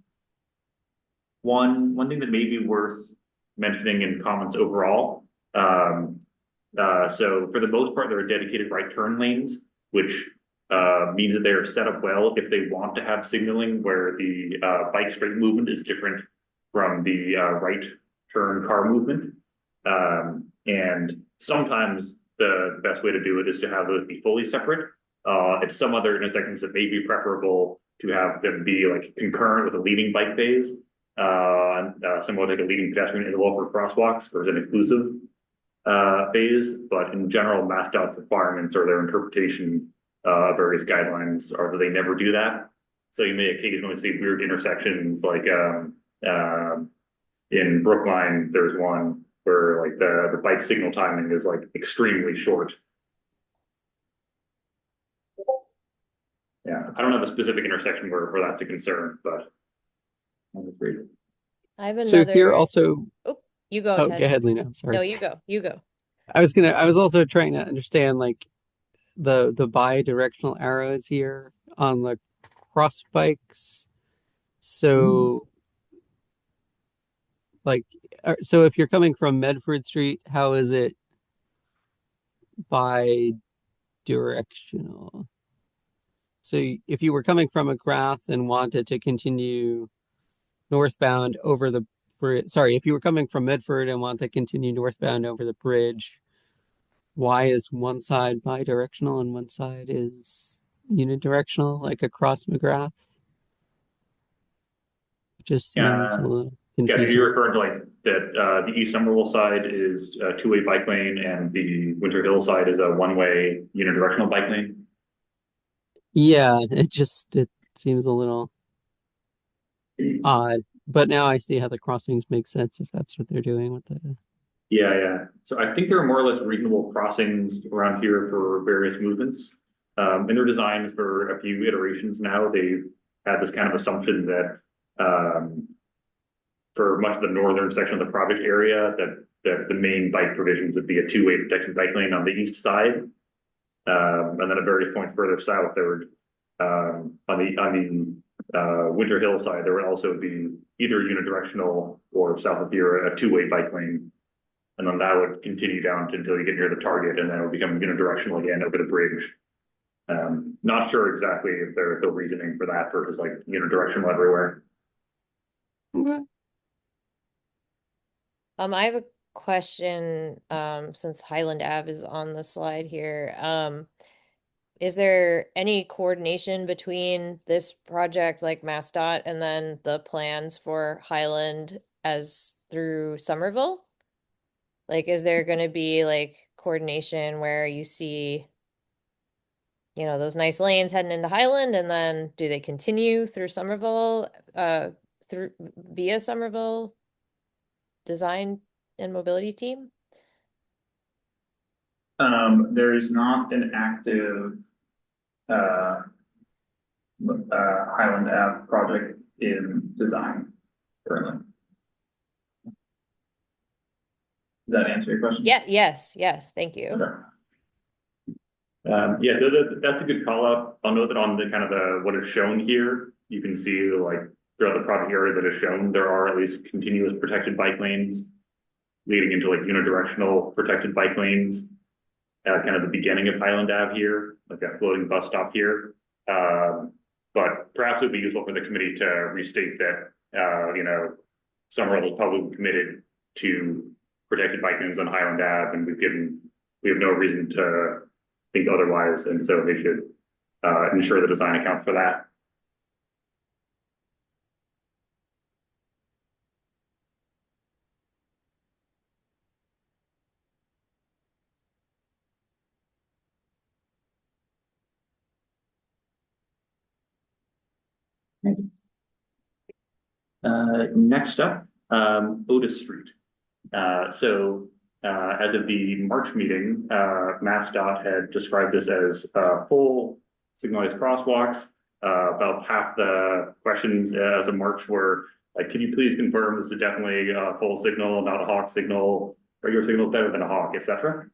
one thing that may be worth mentioning in comments overall. Um, so for the most part, there are dedicated right turn lanes, which means that they are set up well if they want to have signaling where the bike straight movement is different from the right turn car movement. And sometimes the best way to do it is to have those be fully separate. At some other intersections, it may be preferable to have them be like concurrent with a leading bike phase, similar to like a leading pedestrian interval for crosswalks or as an exclusive phase. But in general, MassDOT's requirements or their interpretation of various guidelines are that they never do that. So you may occasionally see weird intersections like in Brookline, there's one where like the bike signal timing is like extremely short. Yeah, I don't have a specific intersection where that's a concern, but I'm afraid. I have so here another. also. Oh, you go, Oh, go Ted. ahead, Lena. I'm No, sorry. you go. You go. I was also trying to understand like the bi-directional arrows here on the cross bikes. So Like, so if you're coming from Medford Street, how is it bi-directional? So if you were coming from McGrath and wanted to continue northbound over the bridge, sorry, if you were coming from Medford and want to continue northbound over the bridge, why is one side bi-directional and one side is unidirectional, like across McGrath? It just seems a Yeah. little Yeah, you're confusing. referring to like that the East Somerville side is a two-way bike lane and the Winter Hill side is a one-way unidirectional bike lane. Yeah, it seems a little odd. But now I see how the crossings make sense if that's what they're doing with the. Yeah, yeah. So I think there are more or less reasonable crossings around here for various movements. In their designs for a few iterations now, they've had this kind of assumption that for much of the northern section of the project area, that the main bike provisions would be a two-way protection bike lane on the east side. And then at various points further south, there would on the Winter Hill side, there would also be either unidirectional or south of here a two-way bike lane, and then that would continue down until you get near the target, and then it would become unidirectional again over the bridge. Not sure exactly if there's the reasoning for that versus like unidirectional everywhere. I have a question, since Highland Ave is on the slide here. Is there any coordination between this project like MassDOT and then the plans for Highland as through Somerville? Like, is there going to be like coordination where you see, those nice lanes heading into Highland, and then do they continue through Somerville, through via Somerville design and mobility team? There is not an active uh, Highland Ave project in design currently. Does that answer your question? Yeah, yes, thank you. Okay. Yeah, so that's a good call out. I'll note that on the kind of what is shown here, you can see like throughout the project area that is shown, there are at least continuous protected bike lanes leading into like unidirectional protected bike lanes at kind of the beginning of Highland Ave here, like that floating bus stop here. But perhaps it would be useful for the committee to restate that, Somerville is probably committed to protected bike lanes on Highland Ave, and we have no reason to think otherwise, and so they should ensure the design accounts for that. Next up, Otis Street. As of the March meeting, MassDOT had described this as full signalized crosswalks. About half the questions as of March were like, "Can you please confirm this is definitely a full signal, not a hawk signal? Regular signal is better than a hawk, etc."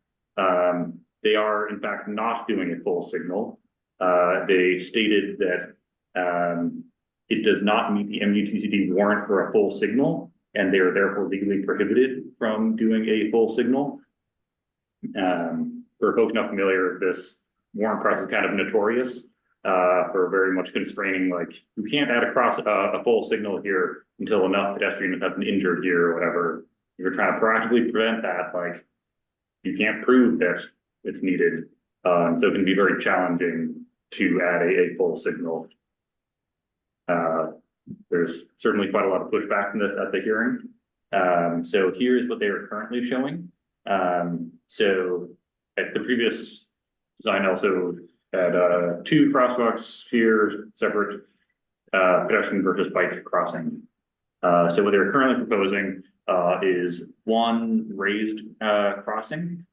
They are in fact not doing a full signal. They stated that it does not meet the MUTCD warrant for a full signal, and they are therefore legally prohibited from doing a full signal. For folks not familiar, this warrant process is kind of notorious for very much constraining, like, you can't add across a full signal here until enough pedestrians have been injured here or whatever. If you're trying to proactively prevent that, like, you can't prove that it's needed. So it can be very challenging to add a full signal. There's certainly quite a lot of pushback from this at the hearing. So here's what they are currently showing. So at the previous design also had two crosswalks here, separate pedestrian versus bike crossing. So what they're currently proposing is one raised crossing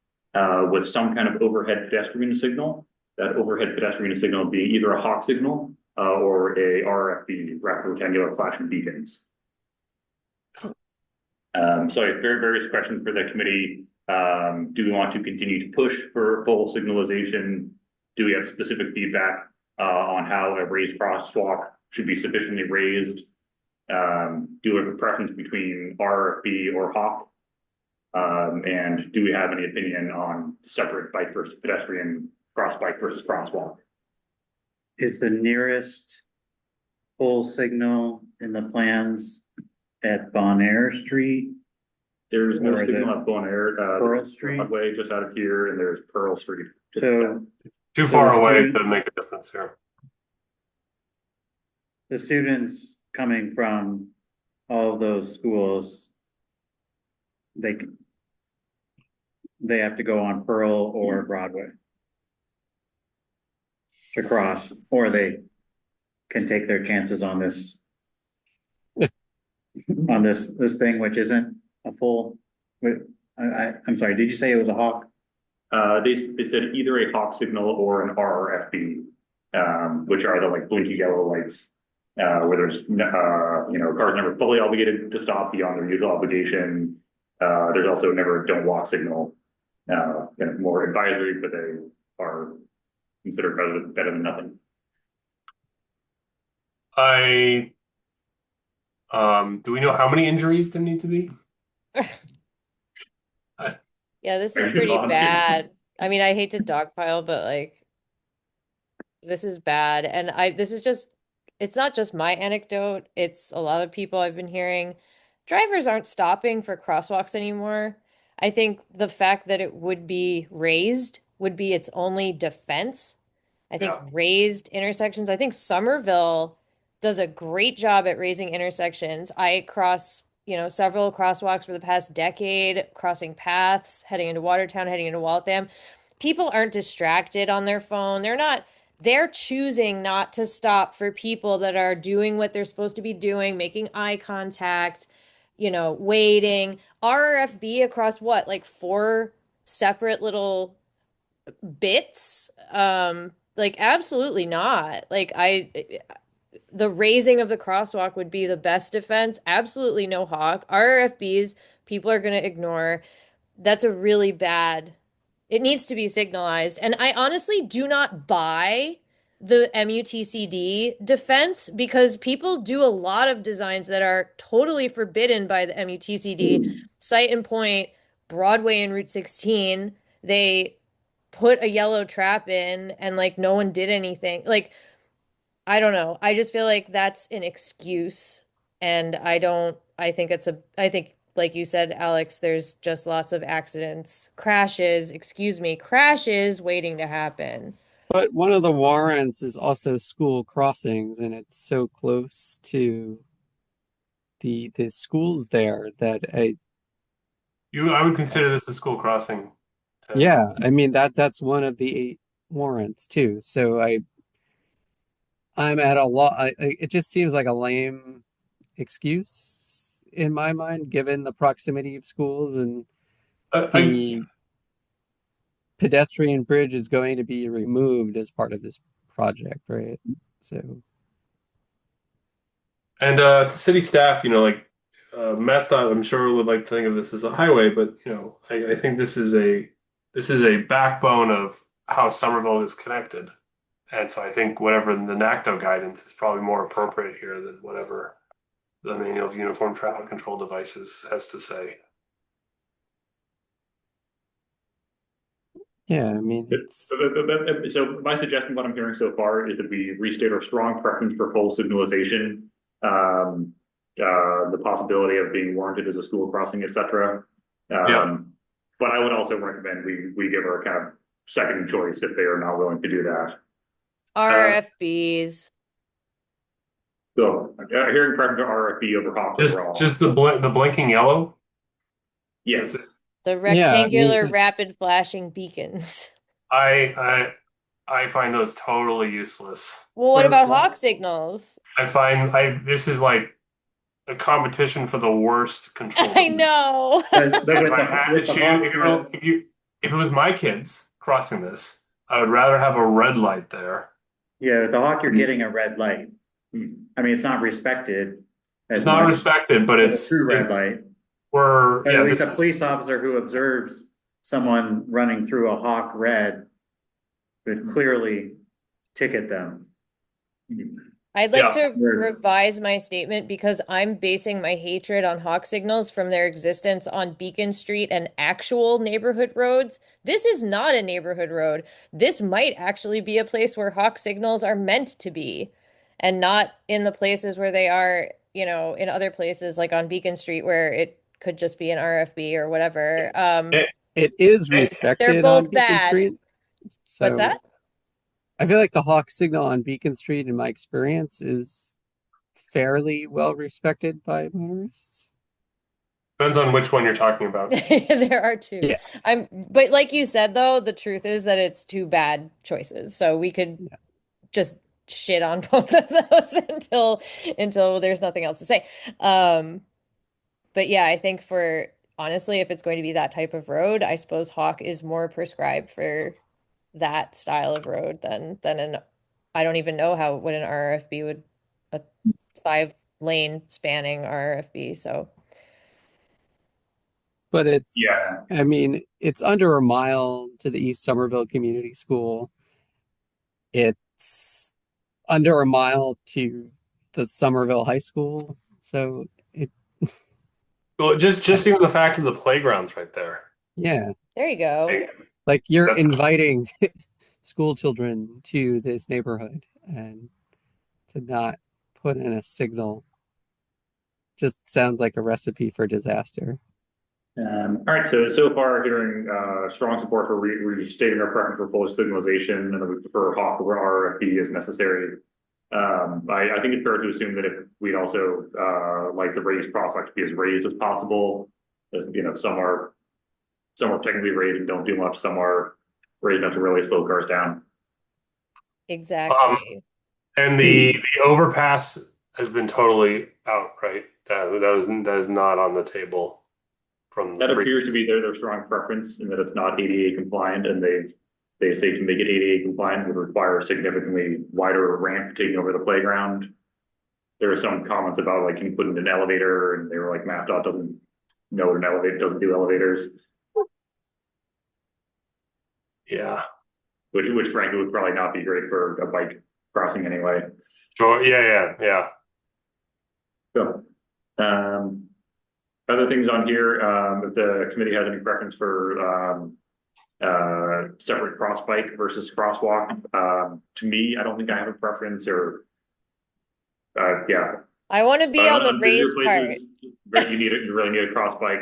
with some kind of overhead pedestrian signal. That overhead pedestrian signal being either a hawk signal or a RFB, rapid rectangular flashing beacons. So I have various questions for the committee. Do we want to continue to push for full signalization? Do we have specific feedback on how a raised crosswalk should be sufficiently raised? Do we have a preference between RFB or Hawk? And do we have any opinion on separate bike versus pedestrian, cross bike versus crosswalk? Is the nearest full signal in the plans at Bon Air Street? There's no Or is signal it at Bon Air, Pearl Street? Broadway just out of here, and there's Pearl Street. So Too So far the away student- to make a difference here. the students coming from all of those schools, they have to go on Pearl or Broadway to cross, or they can take their chances on this on this thing, which isn't a full. I'm sorry. Did you say it was a Hawk? They said either a Hawk signal or an RFB, which are the like blinky yellow lights, where there's cars never fully obligated to stop beyond their usual obligation. There's also never a don't walk signal, more advisory, but they are considered better than nothing. Do we know how many injuries there need to be? Yeah, this is Very pretty good bad. I mean, I hate to dogpile, but like this is bad. And this is just it's not just my anecdote, it's a lot of people I've been hearing. Drivers aren't stopping for crosswalks anymore. I think the fact that it would be raised would be its only defense. I think Yeah. raised intersections, I think Somerville does a great job at raising intersections. I cross, several crosswalks for the past decade, crossing paths, heading into Watertown, heading into Waltham. People aren't distracted on their phone. They're choosing not to stop for people that are doing what they're supposed to be doing, making eye contact, waiting. RRFB across what, like four separate little bits? Like absolutely not. The raising of the crosswalk would be the best defense. Absolutely no Hawk. RRFBs, people are going to ignore. That's a really bad. It needs to be signalized. And I honestly do not buy the MUTCD defense because people do a lot of designs that are totally forbidden by the MUTCD. Site and Point, Broadway and Route 16, they put a yellow trap in and like no one did anything. Like I don't know. I just feel like that's an excuse. And I think, like you said, Alex, there's just lots of accidents, crashes waiting to happen. But one of the warrants is also school crossings, and it's so close to the schools there that I would consider this a school crossing. yeah, I mean that's one of the 8 warrants too. So I'm at a lot. It just seems like a lame excuse in my mind, given the proximity of schools and I the pedestrian bridge is going to be removed as part of this project, right? So, And to city staff, MassDOT, I'm sure would like to think of this as a highway, but I think this is a backbone of how Somerville is connected. And so I think whatever the NACTO guidance is probably more appropriate here than whatever the Manual of Uniform Traffic Control Devices has to say. yeah, I mean, So my suggestion, what I'm hearing so far, is that we restate our strong preference for full signalization, the possibility of being warranted as a school crossing, etc. Yeah. But I would also recommend we give her a kind of second choice if they are not willing to do that. RFBs. So hearing preference to RFB over Hawk Just overall. just the blinking yellow. Yes. The Yeah, I mean, rectangular 'cause- rapid flashing beacons. I find those totally useless. Well, what about Hawk signals? I find this is like a competition for the worst control. I know. But with If I had to with the choose, Hawk, if it was my kids crossing this, I would rather have a red light there. yeah, with the Hawk, you're getting a red light. I mean, it's not respected as It's not much respected, but as a it's true red light. we're But yeah, at least this a is- police officer who observes someone running through a Hawk red would clearly ticket them. I'd like Yeah. to revise my statement because I'm basing my hatred on hawk signals from their existence on Beacon Street and actual neighborhood roads. This is not a neighborhood road. This might actually be a place where hawk signals are meant to be and not in the places where they are, in other places like on Beacon Street where it could just be an RFB or whatever. Eh, It is eh, They're respected on both Beacon bad. Street. What's So that? I feel like the hawk signal on Beacon Street, in my experience, is fairly well respected by motorists. Depends on which one you're talking about. There are two. Yeah, But like you said though, the truth is that it's two bad choices. So we could yeah. just shit on both of those until there's nothing else to say. Um, but yeah, I think for honestly, if it's going to be that type of road, I suppose Hawk is more prescribed for that style of road than an I don't even know how what an RFB would a 5 lane spanning RFB. So But it's, Yeah. I mean, it's under a mile to the East Somerville Community School. It's under a mile to the Somerville High School. So it, Well, just even the fact of the playgrounds right there. yeah, there you go. like you're That's inviting school children to this neighborhood and to not put in a signal just sounds like a recipe for disaster. All right, so far hearing strong support for restating our preference for full signalization and that we prefer Hawk over RFB as necessary. I think it's fair to assume that if we'd also like the raised crosswalk to be as raised as possible. Some are technically raised and don't do much. Some are raised enough to really slow cars down. um, Exactly. and the overpass has been totally out, right? That is not on the table from the That appears to previous. be their strong preference in that it's not ADA compliant, and they say to make it ADA compliant would require a significantly wider ramp taking over the playground. There were some comments about like, can you put in an elevator, and they were like, MappDOT doesn't know what an elevator doesn't do elevators, Yeah. which frankly would probably not be great for a bike crossing anyway. Sure. Yeah. So, other things on here, if the committee has any preference for separate cross bike versus crosswalk, to me, I don't think I have a preference or, yeah. I want to be on the On busier raised part. places, you really need a cross bike,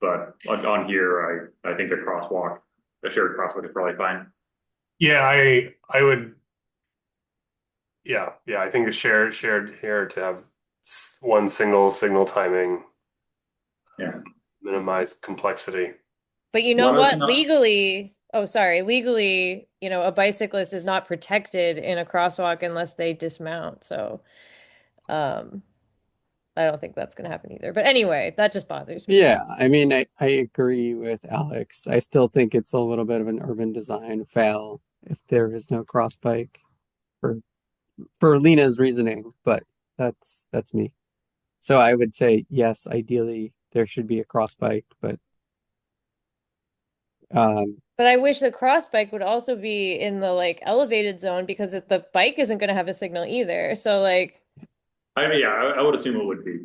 but on here, I think a shared crosswalk is probably fine. Yeah, I would. Yeah. I think a shared here to have one single signal timing, Yeah. minimize complexity. But you know One other what? thing, Legally, oh, sorry, legally, a bicyclist is not protected in a crosswalk unless they dismount. So, um, I don't think that's going to happen either. But anyway, that just bothers me. Yeah, I mean, I agree with Alex. I still think it's a little bit of an urban design fail if there is no cross bike for Lena's reasoning, but that's me. So I would say yes, ideally there should be a cross bike, but um But I wish the cross bike would also be in the like elevated zone because the bike isn't going to have a signal either. So like, I mean, yeah, I would assume it would be.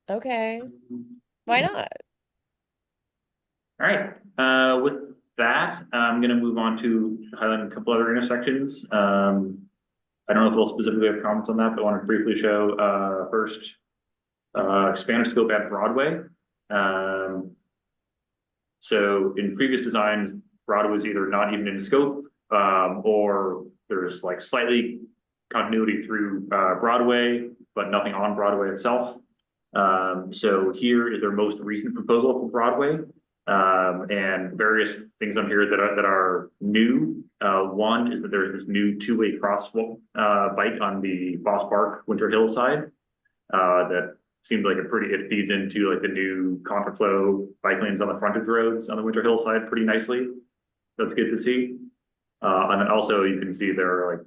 okay, why not? All right. With that, I'm going to move on to highlight a couple other intersections. I don't know if we'll specifically have comments on that, but I want to briefly show first expanded scope at Broadway. Um, so in previous designs, Broadway was either not even in scope or there's like slightly continuity through Broadway, but nothing on Broadway itself. So here is their most recent proposal for Broadway. And various things on here that are new. One is that there's this new two-way cross bike on the Foss Park Winter Hill side that seems like it feeds into like the new contraflow bike lanes on the frontage roads on the Winter Hill side pretty nicely. That's good to see. And then also you can see there are like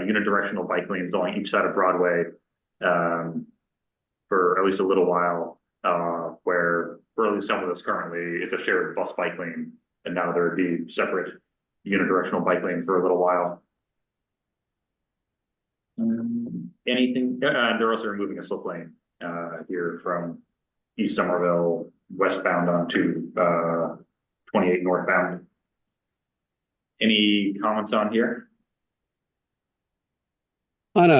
unidirectional bike lanes along each side of Broadway for at least a little while, where for at least some of this currently it's a shared bus bike lane, and now there would be separate unidirectional bike lanes for a little while. anything, they're also removing a slip lane here from East Somerville westbound onto 28 northbound. Any comments on here? On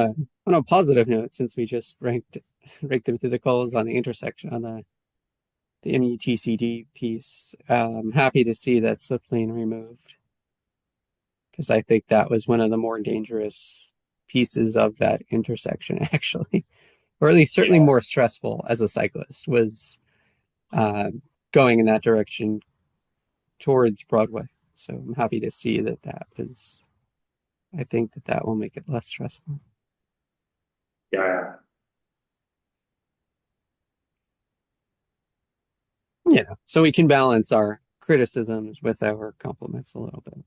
a positive note, since we just ranked them through the coals on the intersection on the METCD piece, I'm happy to see that slip lane removed because I think that was one of the more dangerous pieces of that intersection, actually, or at least certainly Yeah. more stressful as a cyclist was uh, going in that direction towards Broadway. So I'm happy to see that that was. I think that that will make it less stressful. Yeah. Yeah, so we can balance our criticisms with our compliments a little bit.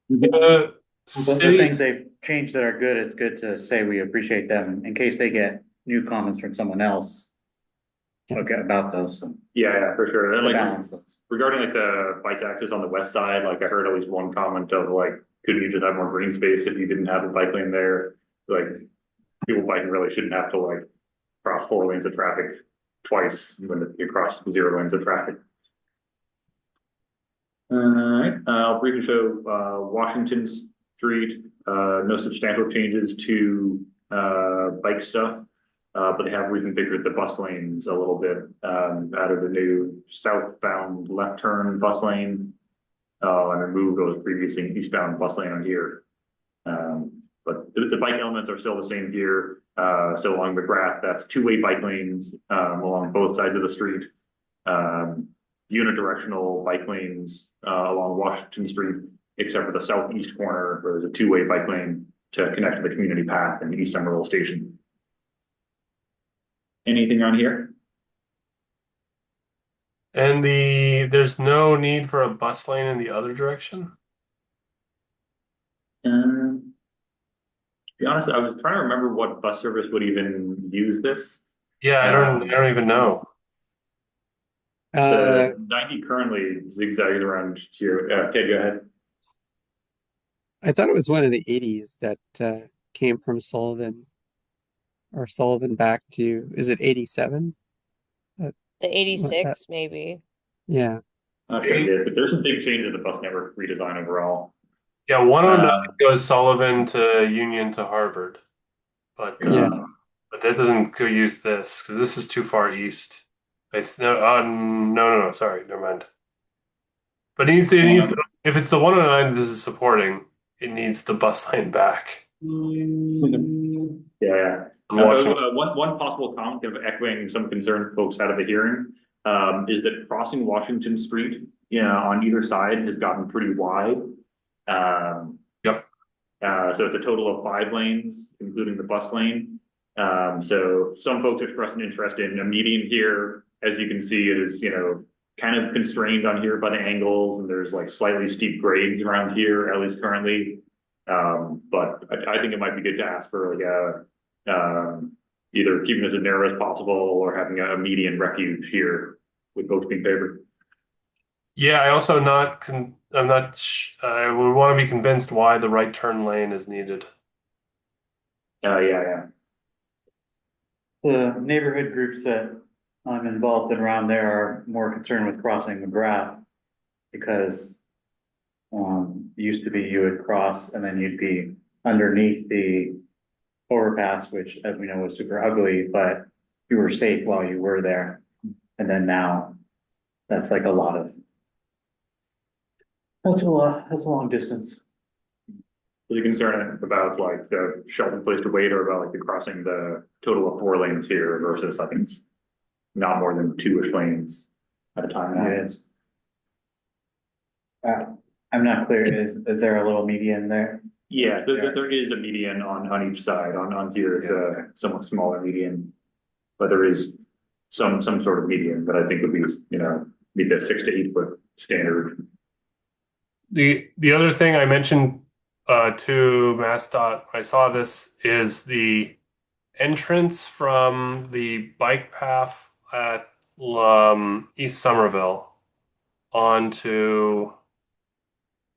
The The things city, they've changed that are good, it's good to say we appreciate them in case they get new comments from someone else. Yeah. Okay, about those, so Yeah, for sure. And the like balance those. regarding like the bike access on the west side, like I heard at least one comment of like, couldn't you just have more green space if you didn't have the bike lane there? Like people biking really shouldn't have to like cross 4 lanes of traffic twice when you cross 0 lanes of traffic. All right, I'll briefly show Washington Street. No substantial changes to bike stuff, but they have reconfigured the bus lanes a little bit. Added a new southbound left turn bus lane and removed those previously eastbound bus lane on here. But the bike elements are still the same here. So along the graph, that's two-way bike lanes along both sides of the street. Unidirectional bike lanes along Washington Street, except for the southeast corner, where there's a two-way bike lane to connect to the community path and East Somerville Station. Anything on here? and there's no need for a bus lane in the other direction. To be honest, I was trying to remember what bus service would even use this. Yeah, I don't even know. The 90 currently zigzags around here. Okay, go ahead. I thought it was one of the 80s that came from Sullivan or Sullivan back to, is it 87? The That, 86, maybe. yeah. Okay, yeah, but there's some big changes in the bus network redesign overall. Yeah, 109 goes Sullivan to Union to Harvard, but Yeah. but that doesn't go use this because this is too far east. No, sorry, never mind. But if it's the 109 that this is supporting, it needs the bus line back. Yeah. Washington. One possible comment, kind of echoing some concern folks had at the hearing, is that crossing Washington Street, on either side has gotten pretty wide. Yep. So it's a total of 5 lanes, including the bus lane. So some folks expressed an interest in a median here. As you can see, it is, kind of constrained on here by the angles, and there's like slightly steep grades around here, at least currently. But I think it might be good to ask for like either keeping it as narrow as possible or having a median refuge here with both being favored. Yeah, I also I'm not. I would want to be convinced why the right turn lane is needed. Yeah. The neighborhood groups that I'm involved in around there are more concerned with crossing McGrath because it used to be you would cross and then you'd be underneath the overpass, which as we know was super ugly, but you were safe while you were there. And then now that's like that's a long distance. Was you concerned about like the shelter place to wait or about like the crossing the total of 4 lanes here versus I think it's not more than 2-ish lanes at a time now? It is. I'm not clear, is there a little median there? Yeah, there is a median on each side. On here, it's a somewhat smaller median, but there is some sort of median that I think would be, meet that 6 to 8 foot standard. The other thing I mentioned to MassDOT, I saw this is the entrance from the bike path at East Somerville onto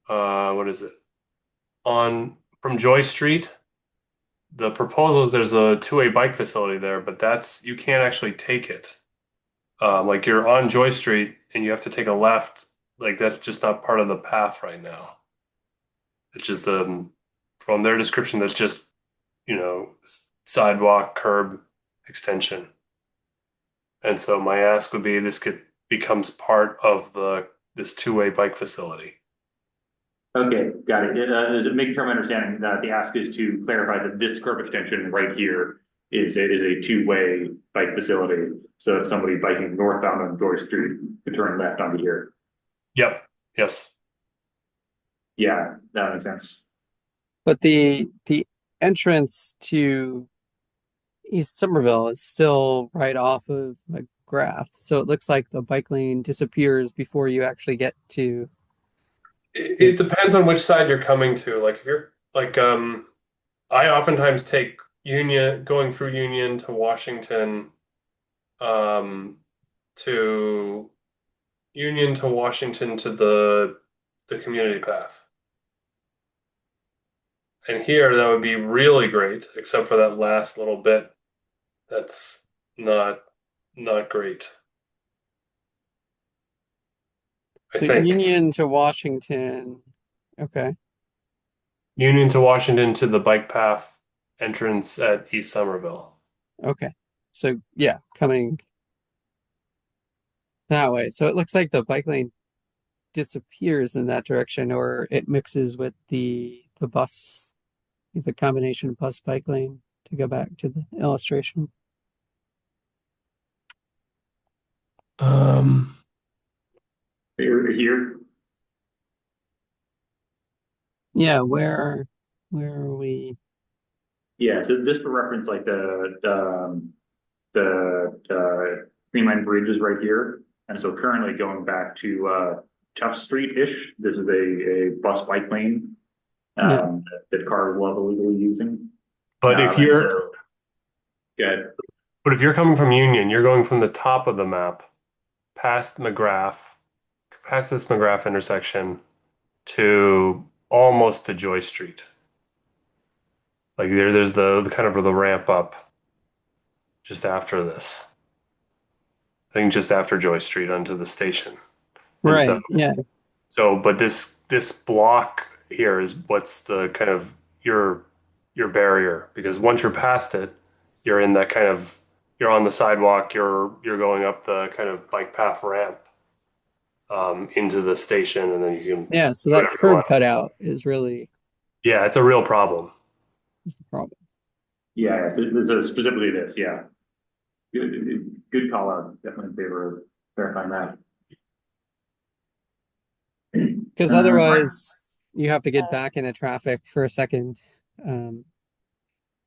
what is it? On from Joy Street, the proposal is there's a two-way bike facility there, but you can't actually take it. Like you're on Joy Street and you have to take a left. Like that's just not part of the path right now. It's just from their description, that's just, sidewalk, curb extension. And so my ask would be becomes part of this two-way bike facility. Okay, got it. Making sure I'm understanding that the ask is to clarify that this curb extension right here is a two-way bike facility. So if somebody biking northbound on Joy Street could turn left onto here. Yep. Yes. Yeah, that makes sense. But the entrance to East Somerville is still right off of McGrath. So it looks like the bike lane disappears before you actually get to It depends on which side you're coming to. Like if you're like I oftentimes take going through Union to Washington, to Union to Washington to the community path. And here that would be really great, except for that last little bit. That's not great. I So think Union to Washington. Okay. Union to Washington to the bike path entrance at East Somerville. Okay. So yeah, coming that way. So it looks like the bike lane disappears in that direction, or it mixes with the bus, the combination bus bike lane, to go back to the illustration. Here. Yeah, where are we? Yeah, so this for reference, like Green Line Bridge is right here, and so currently going back to Tough Street-ish, this is a bus bike lane Yeah. that cars love illegally using. But if you're Good. But if you're coming from Union, you're going from the top of the map, past McGrath, past this McGrath intersection, to almost to Joy Street. Like there's the kind of the ramp up just after this. I think just after Joy Street onto the station. And Right. Yeah. So, but this block here is what's the kind of your barrier, because once you're past it, you're in that kind of you're on the sidewalk, you're going up the kind of bike path ramp into the station, and then you can Yeah. So that curb cutout is really it's a real problem. is the problem. Yeah, so specifically this, yeah. Good call out. Definitely in favor of verifying that. Because otherwise, you have to get back into traffic for a second.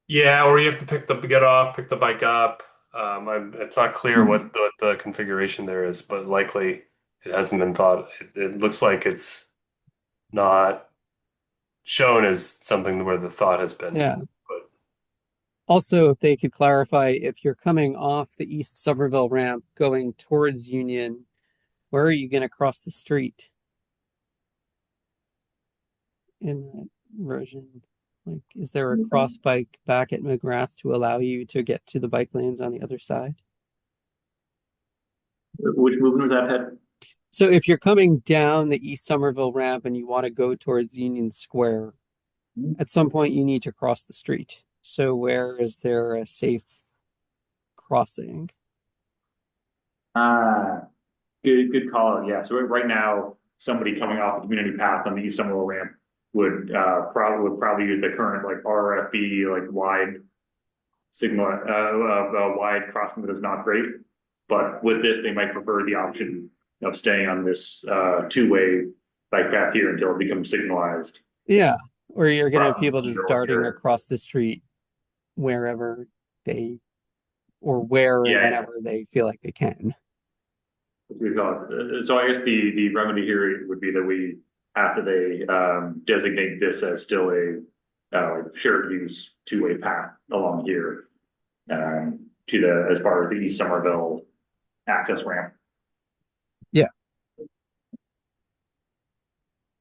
Yeah, or you have to get off, pick the bike up. It's not clear what the configuration there is, but likely it hasn't been thought. It looks like it's not shown as something where the thought has been. Yeah. But Also, if they could clarify, if you're coming off the East Somerville ramp going towards Union, where are you going to cross the street in that version? Like, is there a cross bike back at McGrath to allow you to get to the bike lanes on the other side? Which movement was that head? So if you're coming down the East Somerville ramp and you want to go towards Union Square, at some point you need to cross the street. So where is there a safe crossing? Good call. Yeah. So right now, somebody coming off the community path on the East Somerville ramp would probably use the current like RFB like wide signal wide crossing that is not great. But with this, they might prefer the option of staying on this two-way bike path here until it becomes signalized. Yeah, or you're gonna have people just darting across the street wherever they or where and whenever they feel like they can. So I guess the remedy here would be that we, after they designate this as still a shared use two-way path along here as part of the East Somerville access ramp. Yeah.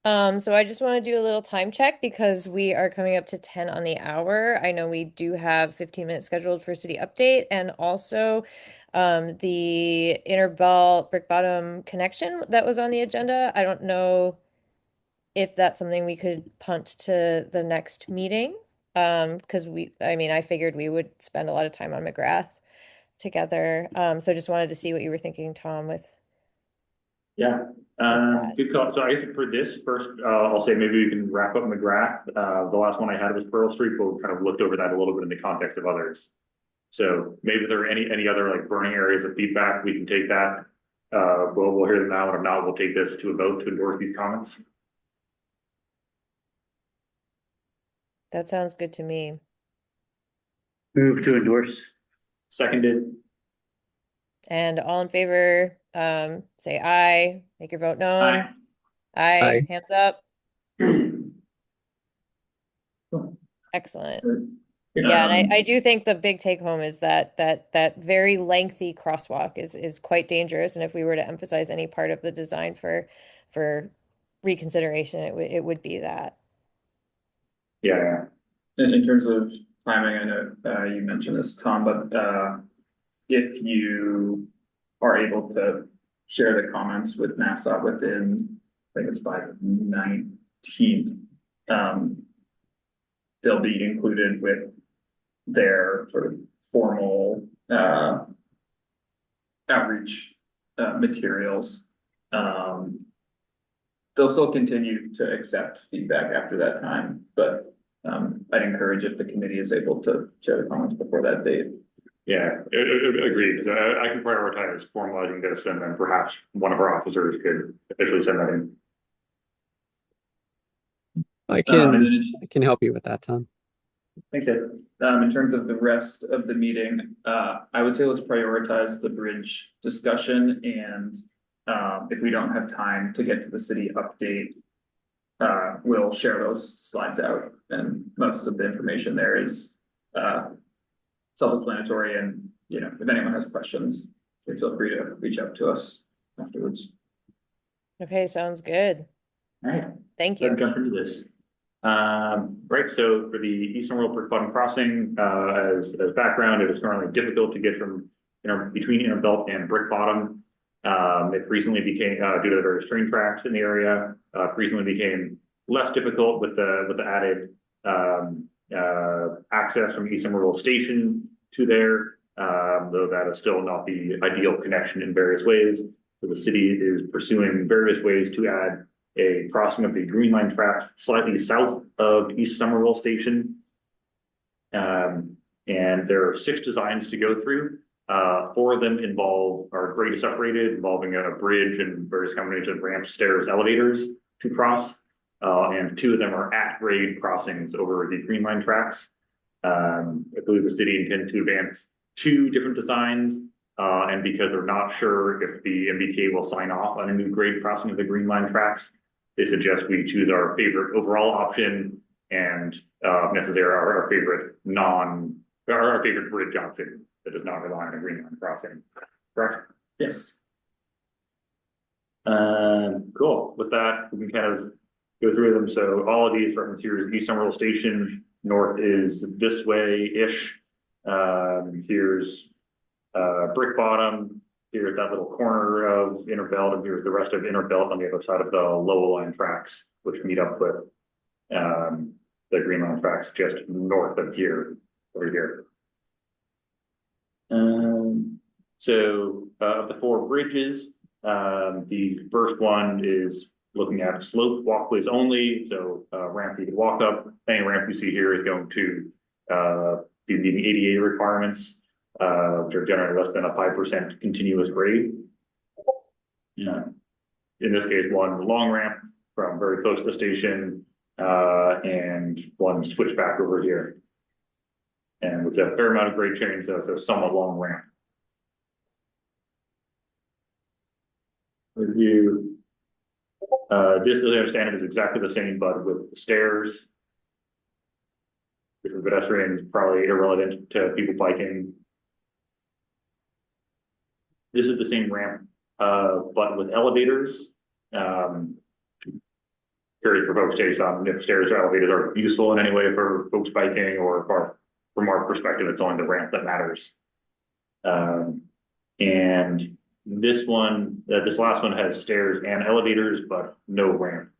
So I just want to do a little time check because we are coming up to 10 on the hour. I know we do have 15 minutes scheduled for city update and also the Inner Belt Brick Bottom connection that was on the agenda. I don't know if that's something we could punt to the next meeting. Because I mean, I figured we would spend a lot of time on McGrath together. So I just wanted to see what you were thinking, Tom, Yeah, with that. good call. So I guess for this first, I'll say maybe we can wrap up McGrath. The last one I had was Pearl Street, but we kind of looked over that a little bit in the context of others. So maybe if there are any other like burning areas of feedback, we can take that. We'll hear them now, and if not, we'll take this to a vote to endorse these comments. That sounds good to me. Move to endorse. Seconded. And all in favor, say aye. Make your vote known. Aye. Aye. Aye. Hands up. Cool. Excellent. Good. Yeah, and I do think the big take home is that very lengthy crosswalk is quite dangerous. And if we were to emphasize any part of the design for reconsideration, it would be that. Yeah. In terms of timing, I know you mentioned this, Tom, but if you are able to share the comments with NASA within, I think it's by the 19th, they'll be included with their sort of formal outreach materials. They'll still continue to accept feedback after that time, but I'd encourage if the committee is able to share the comments before that date. Yeah, agreed. So I can prioritize formalizing this, and then perhaps one of our officers could officially send that in. I can help you with that, Tom. Thanks, Ed. In terms of the rest of the meeting, I would say let's prioritize the bridge discussion, and if we don't have time to get to the city update, we'll share those slides out, and most of the information there is self-explanatory, and if anyone has questions, please feel free to reach out to us afterwards. Okay, sounds good. All right. Thank Let's you. jump into this. Right, so for the Eastern World Brick Bottom Crossing, as background, it is currently difficult to get from between Inner Belt and Brick Bottom. It recently became due to the various train tracks in the area. Recently became less difficult with the added access from Eastern Rural Station to there, though that is still not the ideal connection in various ways. So the city is pursuing various ways to add a crossing of the Green Line tracks slightly south of East Somerville Station. And there are 6 designs to go through. 4 of them are grade separated, involving a bridge and various combinations of ramps, stairs, elevators to cross. And 2 of them are at grade crossings over the Green Line tracks. I believe the city intends to advance 2 different designs. And because they're not sure if the MBTA will sign off on a new grade crossing of the Green Line tracks, they suggest we choose our favorite overall option and, if necessary, our favorite bridge option that does not rely on a Green Line crossing. Correct? Yes. Cool. With that, we can kind of go through them. So all of these reference here is East Somerville Station. North is this way-ish. Here's Brick Bottom. Here's that little corner of Inner Belt, and here's the rest of Inner Belt on the other side of the Lowell Line tracks, which meet up with the Green Line tracks just north of here, over here. So the 4 bridges, the first one is looking at sloped walkways only, so ramp you can walk up. Any ramp you see here is going to be meeting ADA requirements, which are generally less than a 5% continuous grade. Yeah. In this case, one long ramp from very close to the station, and one switchback over here. And with a fair amount of grade change, so it's a somewhat long ramp. Review. This, as I understand it, is exactly the same, but with the stairs. Which for pedestrians, probably irrelevant to people biking. This is the same ramp, but with elevators. curious for folks' takes on if stairs or elevators are useful in any way for folks biking, or if from our perspective, it's only the ramp that matters. And this last one has stairs and elevators, but no ramp.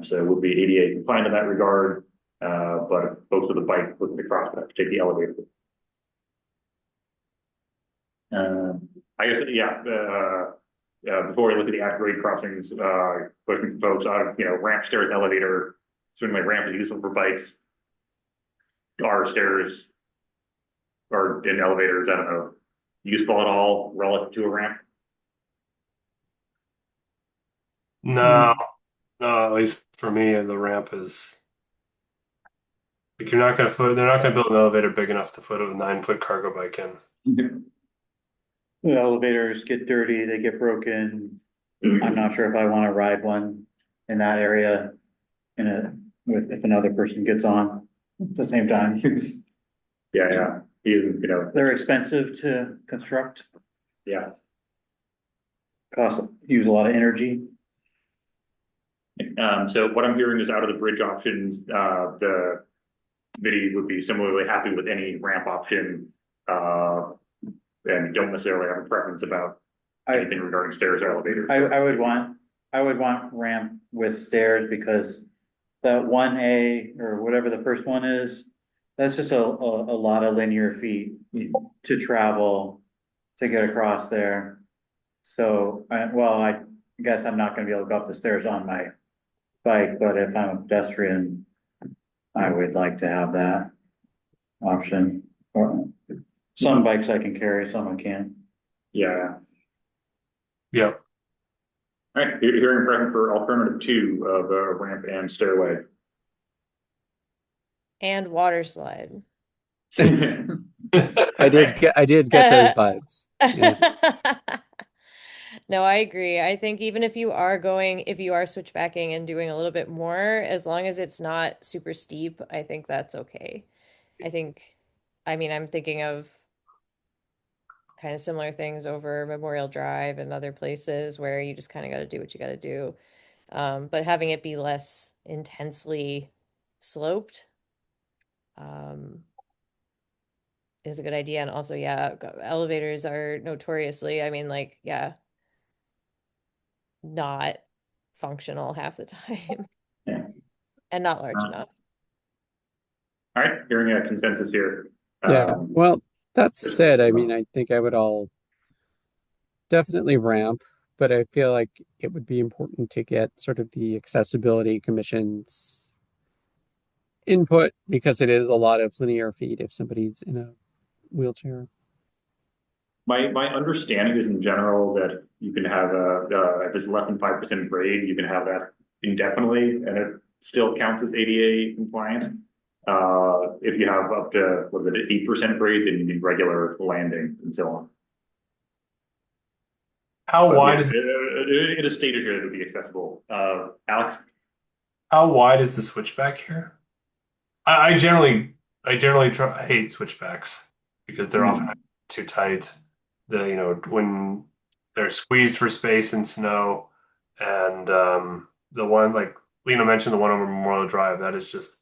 So it would be ADA compliant in that regard. But if folks with a bike looking to cross, have to take the elevator. I guess, yeah. Before we look at the at-grade crossings, question folks on, ramp, stairs, elevator. Certainly, ramp is useful for bikes. Are stairs or in elevators, I don't know, useful at all relative to a ramp? No, no, at least for me, the ramp is like they're not gonna build an elevator big enough to put a 9-foot cargo bike in. The elevators get dirty, they get broken. I'm not sure if I want to ride one in that area if another person gets on at the same time. Yeah. They're expensive to construct, Yeah. use a lot of energy. So what I'm hearing is out of the bridge options, the committee would be similarly happy with any ramp option, and don't necessarily have a preference about anything regarding stairs or elevators. I would want ramp with stairs because that 1A or whatever the first one is, that's just a lot of linear feet to travel to get across there. So, I guess I'm not gonna be able to go up the stairs on my bike, but if I'm a pedestrian, I would like to have that option. Or some bikes I can carry, some I can't. Yeah. Yep. All right, hearing preference for alternative 2 of a ramp and stairway. And water slide. I did get those vibes. Yeah. No, I agree. I think even if you are switchbacking and doing a little bit more, as long as it's not super steep, I think that's okay. I'm thinking of kind of similar things over Memorial Drive and other places where you just kind of got to do what you got to do. But having it be less intensely sloped, is a good idea. And also, yeah, elevators are notoriously, not functional half the time. Yeah. And not large enough. All right, hearing a consensus here. Yeah. Well, that said, I think I would all definitely ramp, but I feel like it would be important to get sort of the accessibility commission's input because it is a lot of linear feet if somebody's in a wheelchair. My understanding is in general that you can have if it's less than 5% grade, you can have that indefinitely, and it still counts as ADA compliant. If you have up to 8% grade, then you need regular landings and so on. How wide is it is stated here that it would be accessible? Alex, how wide is the switchback here? I generally hate switchbacks because they're often too tight. When they're squeezed for space in snow, and the one like Lena mentioned, the one over Memorial Drive, that is just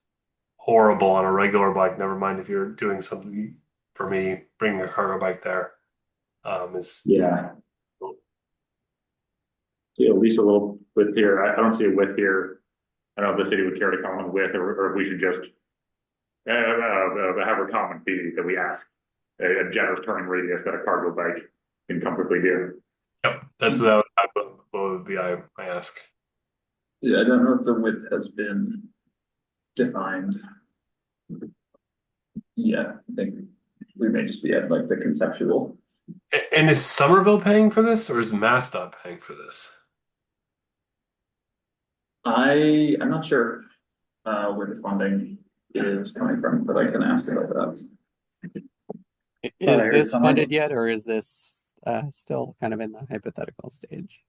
horrible on a regular bike. Never mind if you're doing something, for me, bringing a cargo bike there. Yeah. See at least a little width here. I don't see a width here. I don't know if the city would care to comment with, or if we should just have a comment be that we ask a generous turning radius that a cargo bike can comfortably do. Yep, that's what would be I ask. Yeah, I don't know if the width has been defined. Yeah, I think we may just be at like the conceptual. And is Somerville paying for this, or is MassDOT paying for this? I'm not sure where the funding is coming from, but I can ask about that. Is this funded yet, or is this still kind of in the hypothetical stage?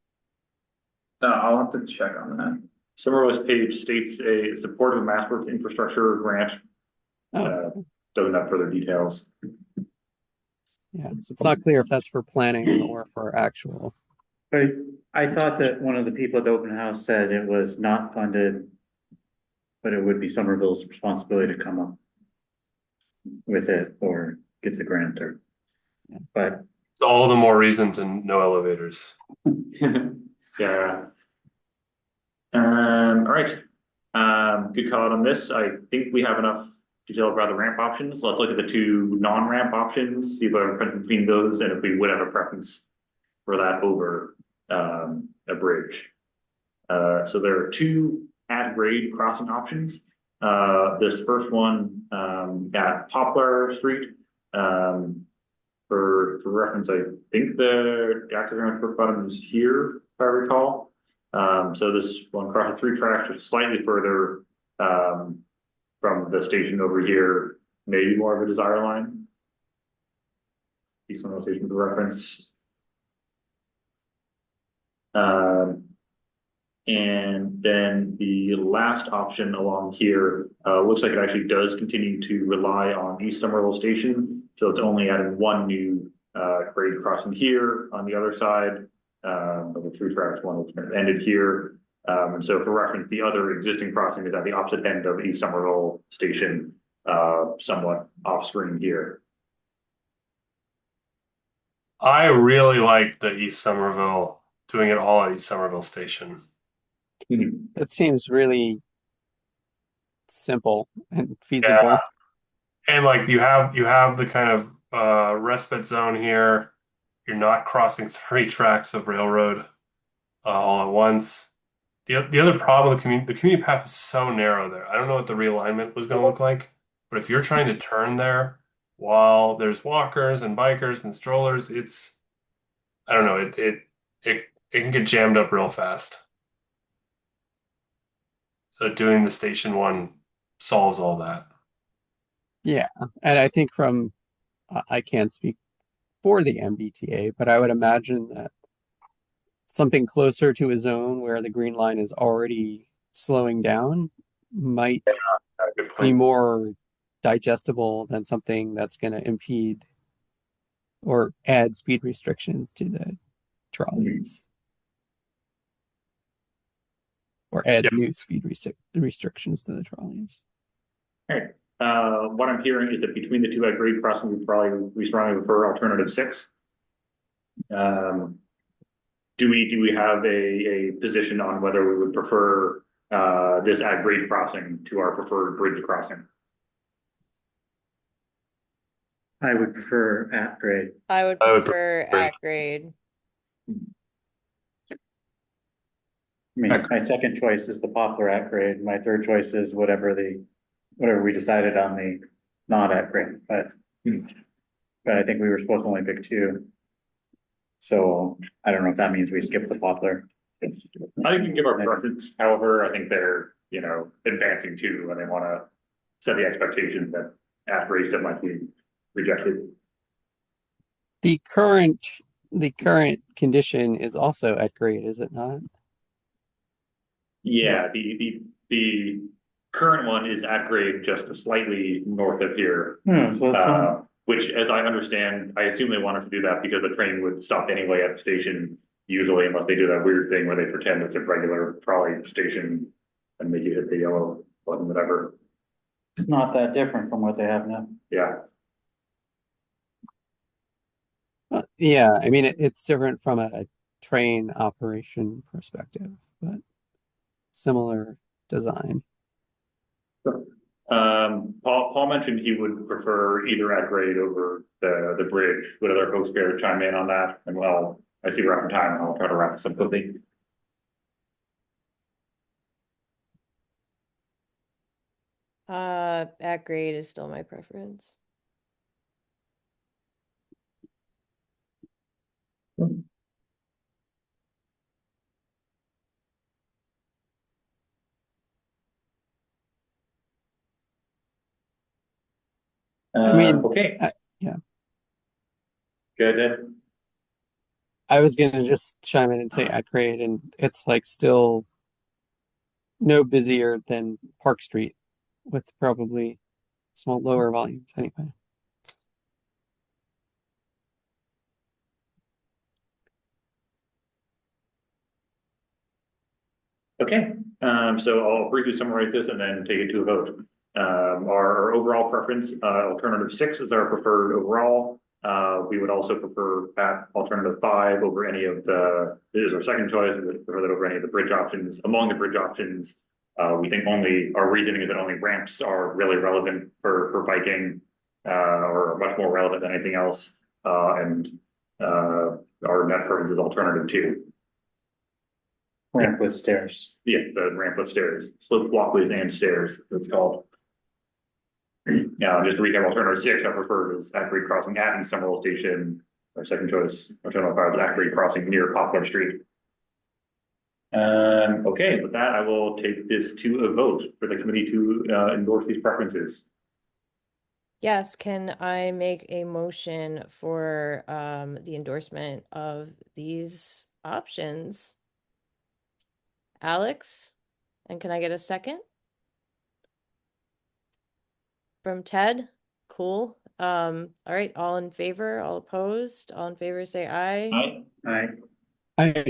I'll have to check on that. Somerville's page states a supportive MassWorks infrastructure grant. Doesn't have further details. Yeah, so it's not clear if that's for planning or for actual. But I thought that one of the people at the open house said it was not funded, but it would be Somerville's responsibility to come up with it or get the grant or, but It's all the more reason to no elevators. Yeah. All right. Good call out on this. I think we have enough detail about the ramp options. Let's look at the two non-ramp options, see if we have a preference between those, and if we would have a preference for that over a bridge. So there are two at-grade crossing options. This first one at Poplar Street. For reference, I think the active transport button is here, if I recall. So this one crosses 3 tracks, just slightly further from the station over here, maybe more of a desire line. Decent notation for reference. And then the last option along here looks like it actually does continue to rely on East Somerville Station. So it's only adding one new grade crossing here on the other side of the 3 tracks, one which ended here. And so for reference, the other existing crossing is at the opposite end of East Somerville Station, somewhat off screen here. I really like the East Somerville, doing it all at East Somerville Station. That seems really simple and Yeah. feasible. And like you have the kind of respite zone here. You're not crossing 3 tracks of railroad all at once. The other problem, the community path is so narrow there. I don't know what the realignment was going to look like, but if you're trying to turn there while there's walkers and bikers and strollers, I don't know, it can get jammed up real fast. So doing the station one solves all that. Yeah, and I think I can't speak for the MBTA, but I would imagine that something closer to a zone where the green line is already slowing down might Good be point. more digestible than something that's going to impede or add speed restrictions to the trolleys or add Yeah. new speed restrictions to the trolleys. All right. What I'm hearing is that between the two at grade crossings, we strongly prefer alternative 6. Do we have a position on whether we would prefer this at grade crossing to our preferred bridge crossing? I would prefer at grade. I would I would prefer prefer- at grade. I mean, my second choice is the Poplar at grade. My third choice is whatever we decided on the not at grade, but I think we were supposed to only pick 2. So I don't know if that means we skip the Poplar. I think we can give our preference. However, I think they're, advancing too, and they want to set the expectation that at grade that might be rejected. The current condition is also at grade, is it not? Yeah, the current one is at grade just slightly north of here. So it's not, Which, as I understand, I assume they wanted to do that because the train would stop anyway at the station, usually, unless they do that weird thing where they pretend it's a regular trolley station and make you hit the yellow button, whatever. it's not that different from what they have now. Yeah. Yeah, I mean it's different from a train operation perspective, but similar design. Paul mentioned he would prefer either at grade over the bridge. Would other folks care to chime in on that? And well, I see we're out of time, and I'll try to wrap this up quickly. At grade is still my preference. I mean, Okay. yeah, Good. I was gonna just chime in and say at grade, and it's like still no busier than Park Street with probably small lower volumes anyway. Okay, so I'll briefly summarize this and then take it to a vote. Our overall preference, alternative six is our preferred overall. We would also prefer that alternative five over any of the, this is our second choice, we would prefer that over any of the bridge options. Among the bridge options, we think only, our reasoning is that only ramps are really relevant for biking, or much more relevant than anything else. And our net preference is alternative two. Ramp with stairs. Yes, the ramp with stairs, sloped walkways and stairs, it's called. Now, just to recap, alternative six, our preferred is Ackery Crossing at and Somerville Station. Our second choice, alternative five is Ackery Crossing near Poplar Street. Okay, with that, I will take this to a vote for the committee to endorse these preferences. Yes, can I make a motion for the endorsement of these options? Alex? And can I get a second? From Ted? Cool. All right, all in favor, all opposed, all in favor say aye. Aye. Aye. I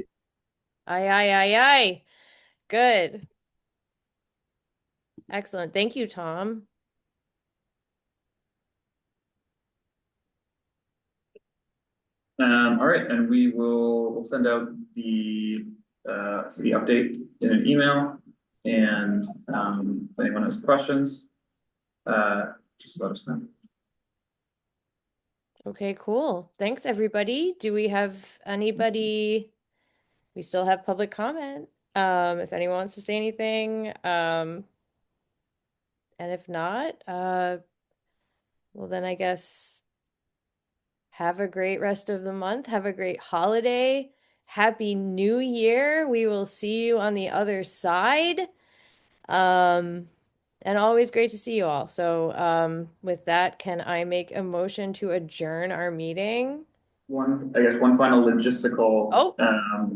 Aye, aye, aye, aye. Good. Excellent. Thank you, Tom. All right, and we'll send out the update in an email. And if anyone has questions, just let us know. Okay, cool. Thanks, everybody. Do we have anybody? We still have public comment. If anyone wants to say anything, and if not, well then I guess have a great rest of the month. Have a great holiday. Happy New Year. We will see you on the other side. Um, and always great to see you all. So, with that, can I make a motion to adjourn our meeting? I guess one final logistical Oh,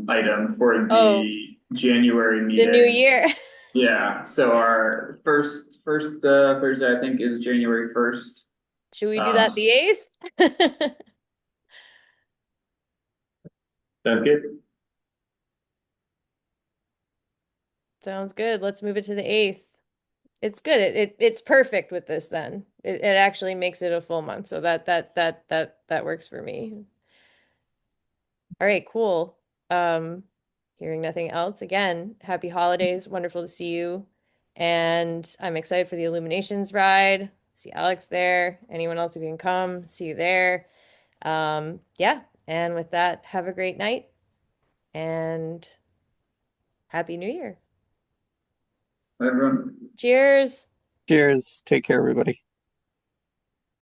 item for oh, the January the new meeting. year. Yeah, so our first Thursday, I think, is January 1st. Should we do that the 8th? Sounds good. Sounds good. Let's move it to the 8th. It's good. It's perfect with this then. It actually makes it a full month. So that works for me. All right, cool. Um, Hearing nothing else. Again, happy holidays. Wonderful to see you. And I'm excited for the Illuminations ride. See Alex there. Anyone else who can come, see you there. Yeah. And with that, have a great night and Happy New Year. Everyone. Cheers. cheers. Take care, everybody.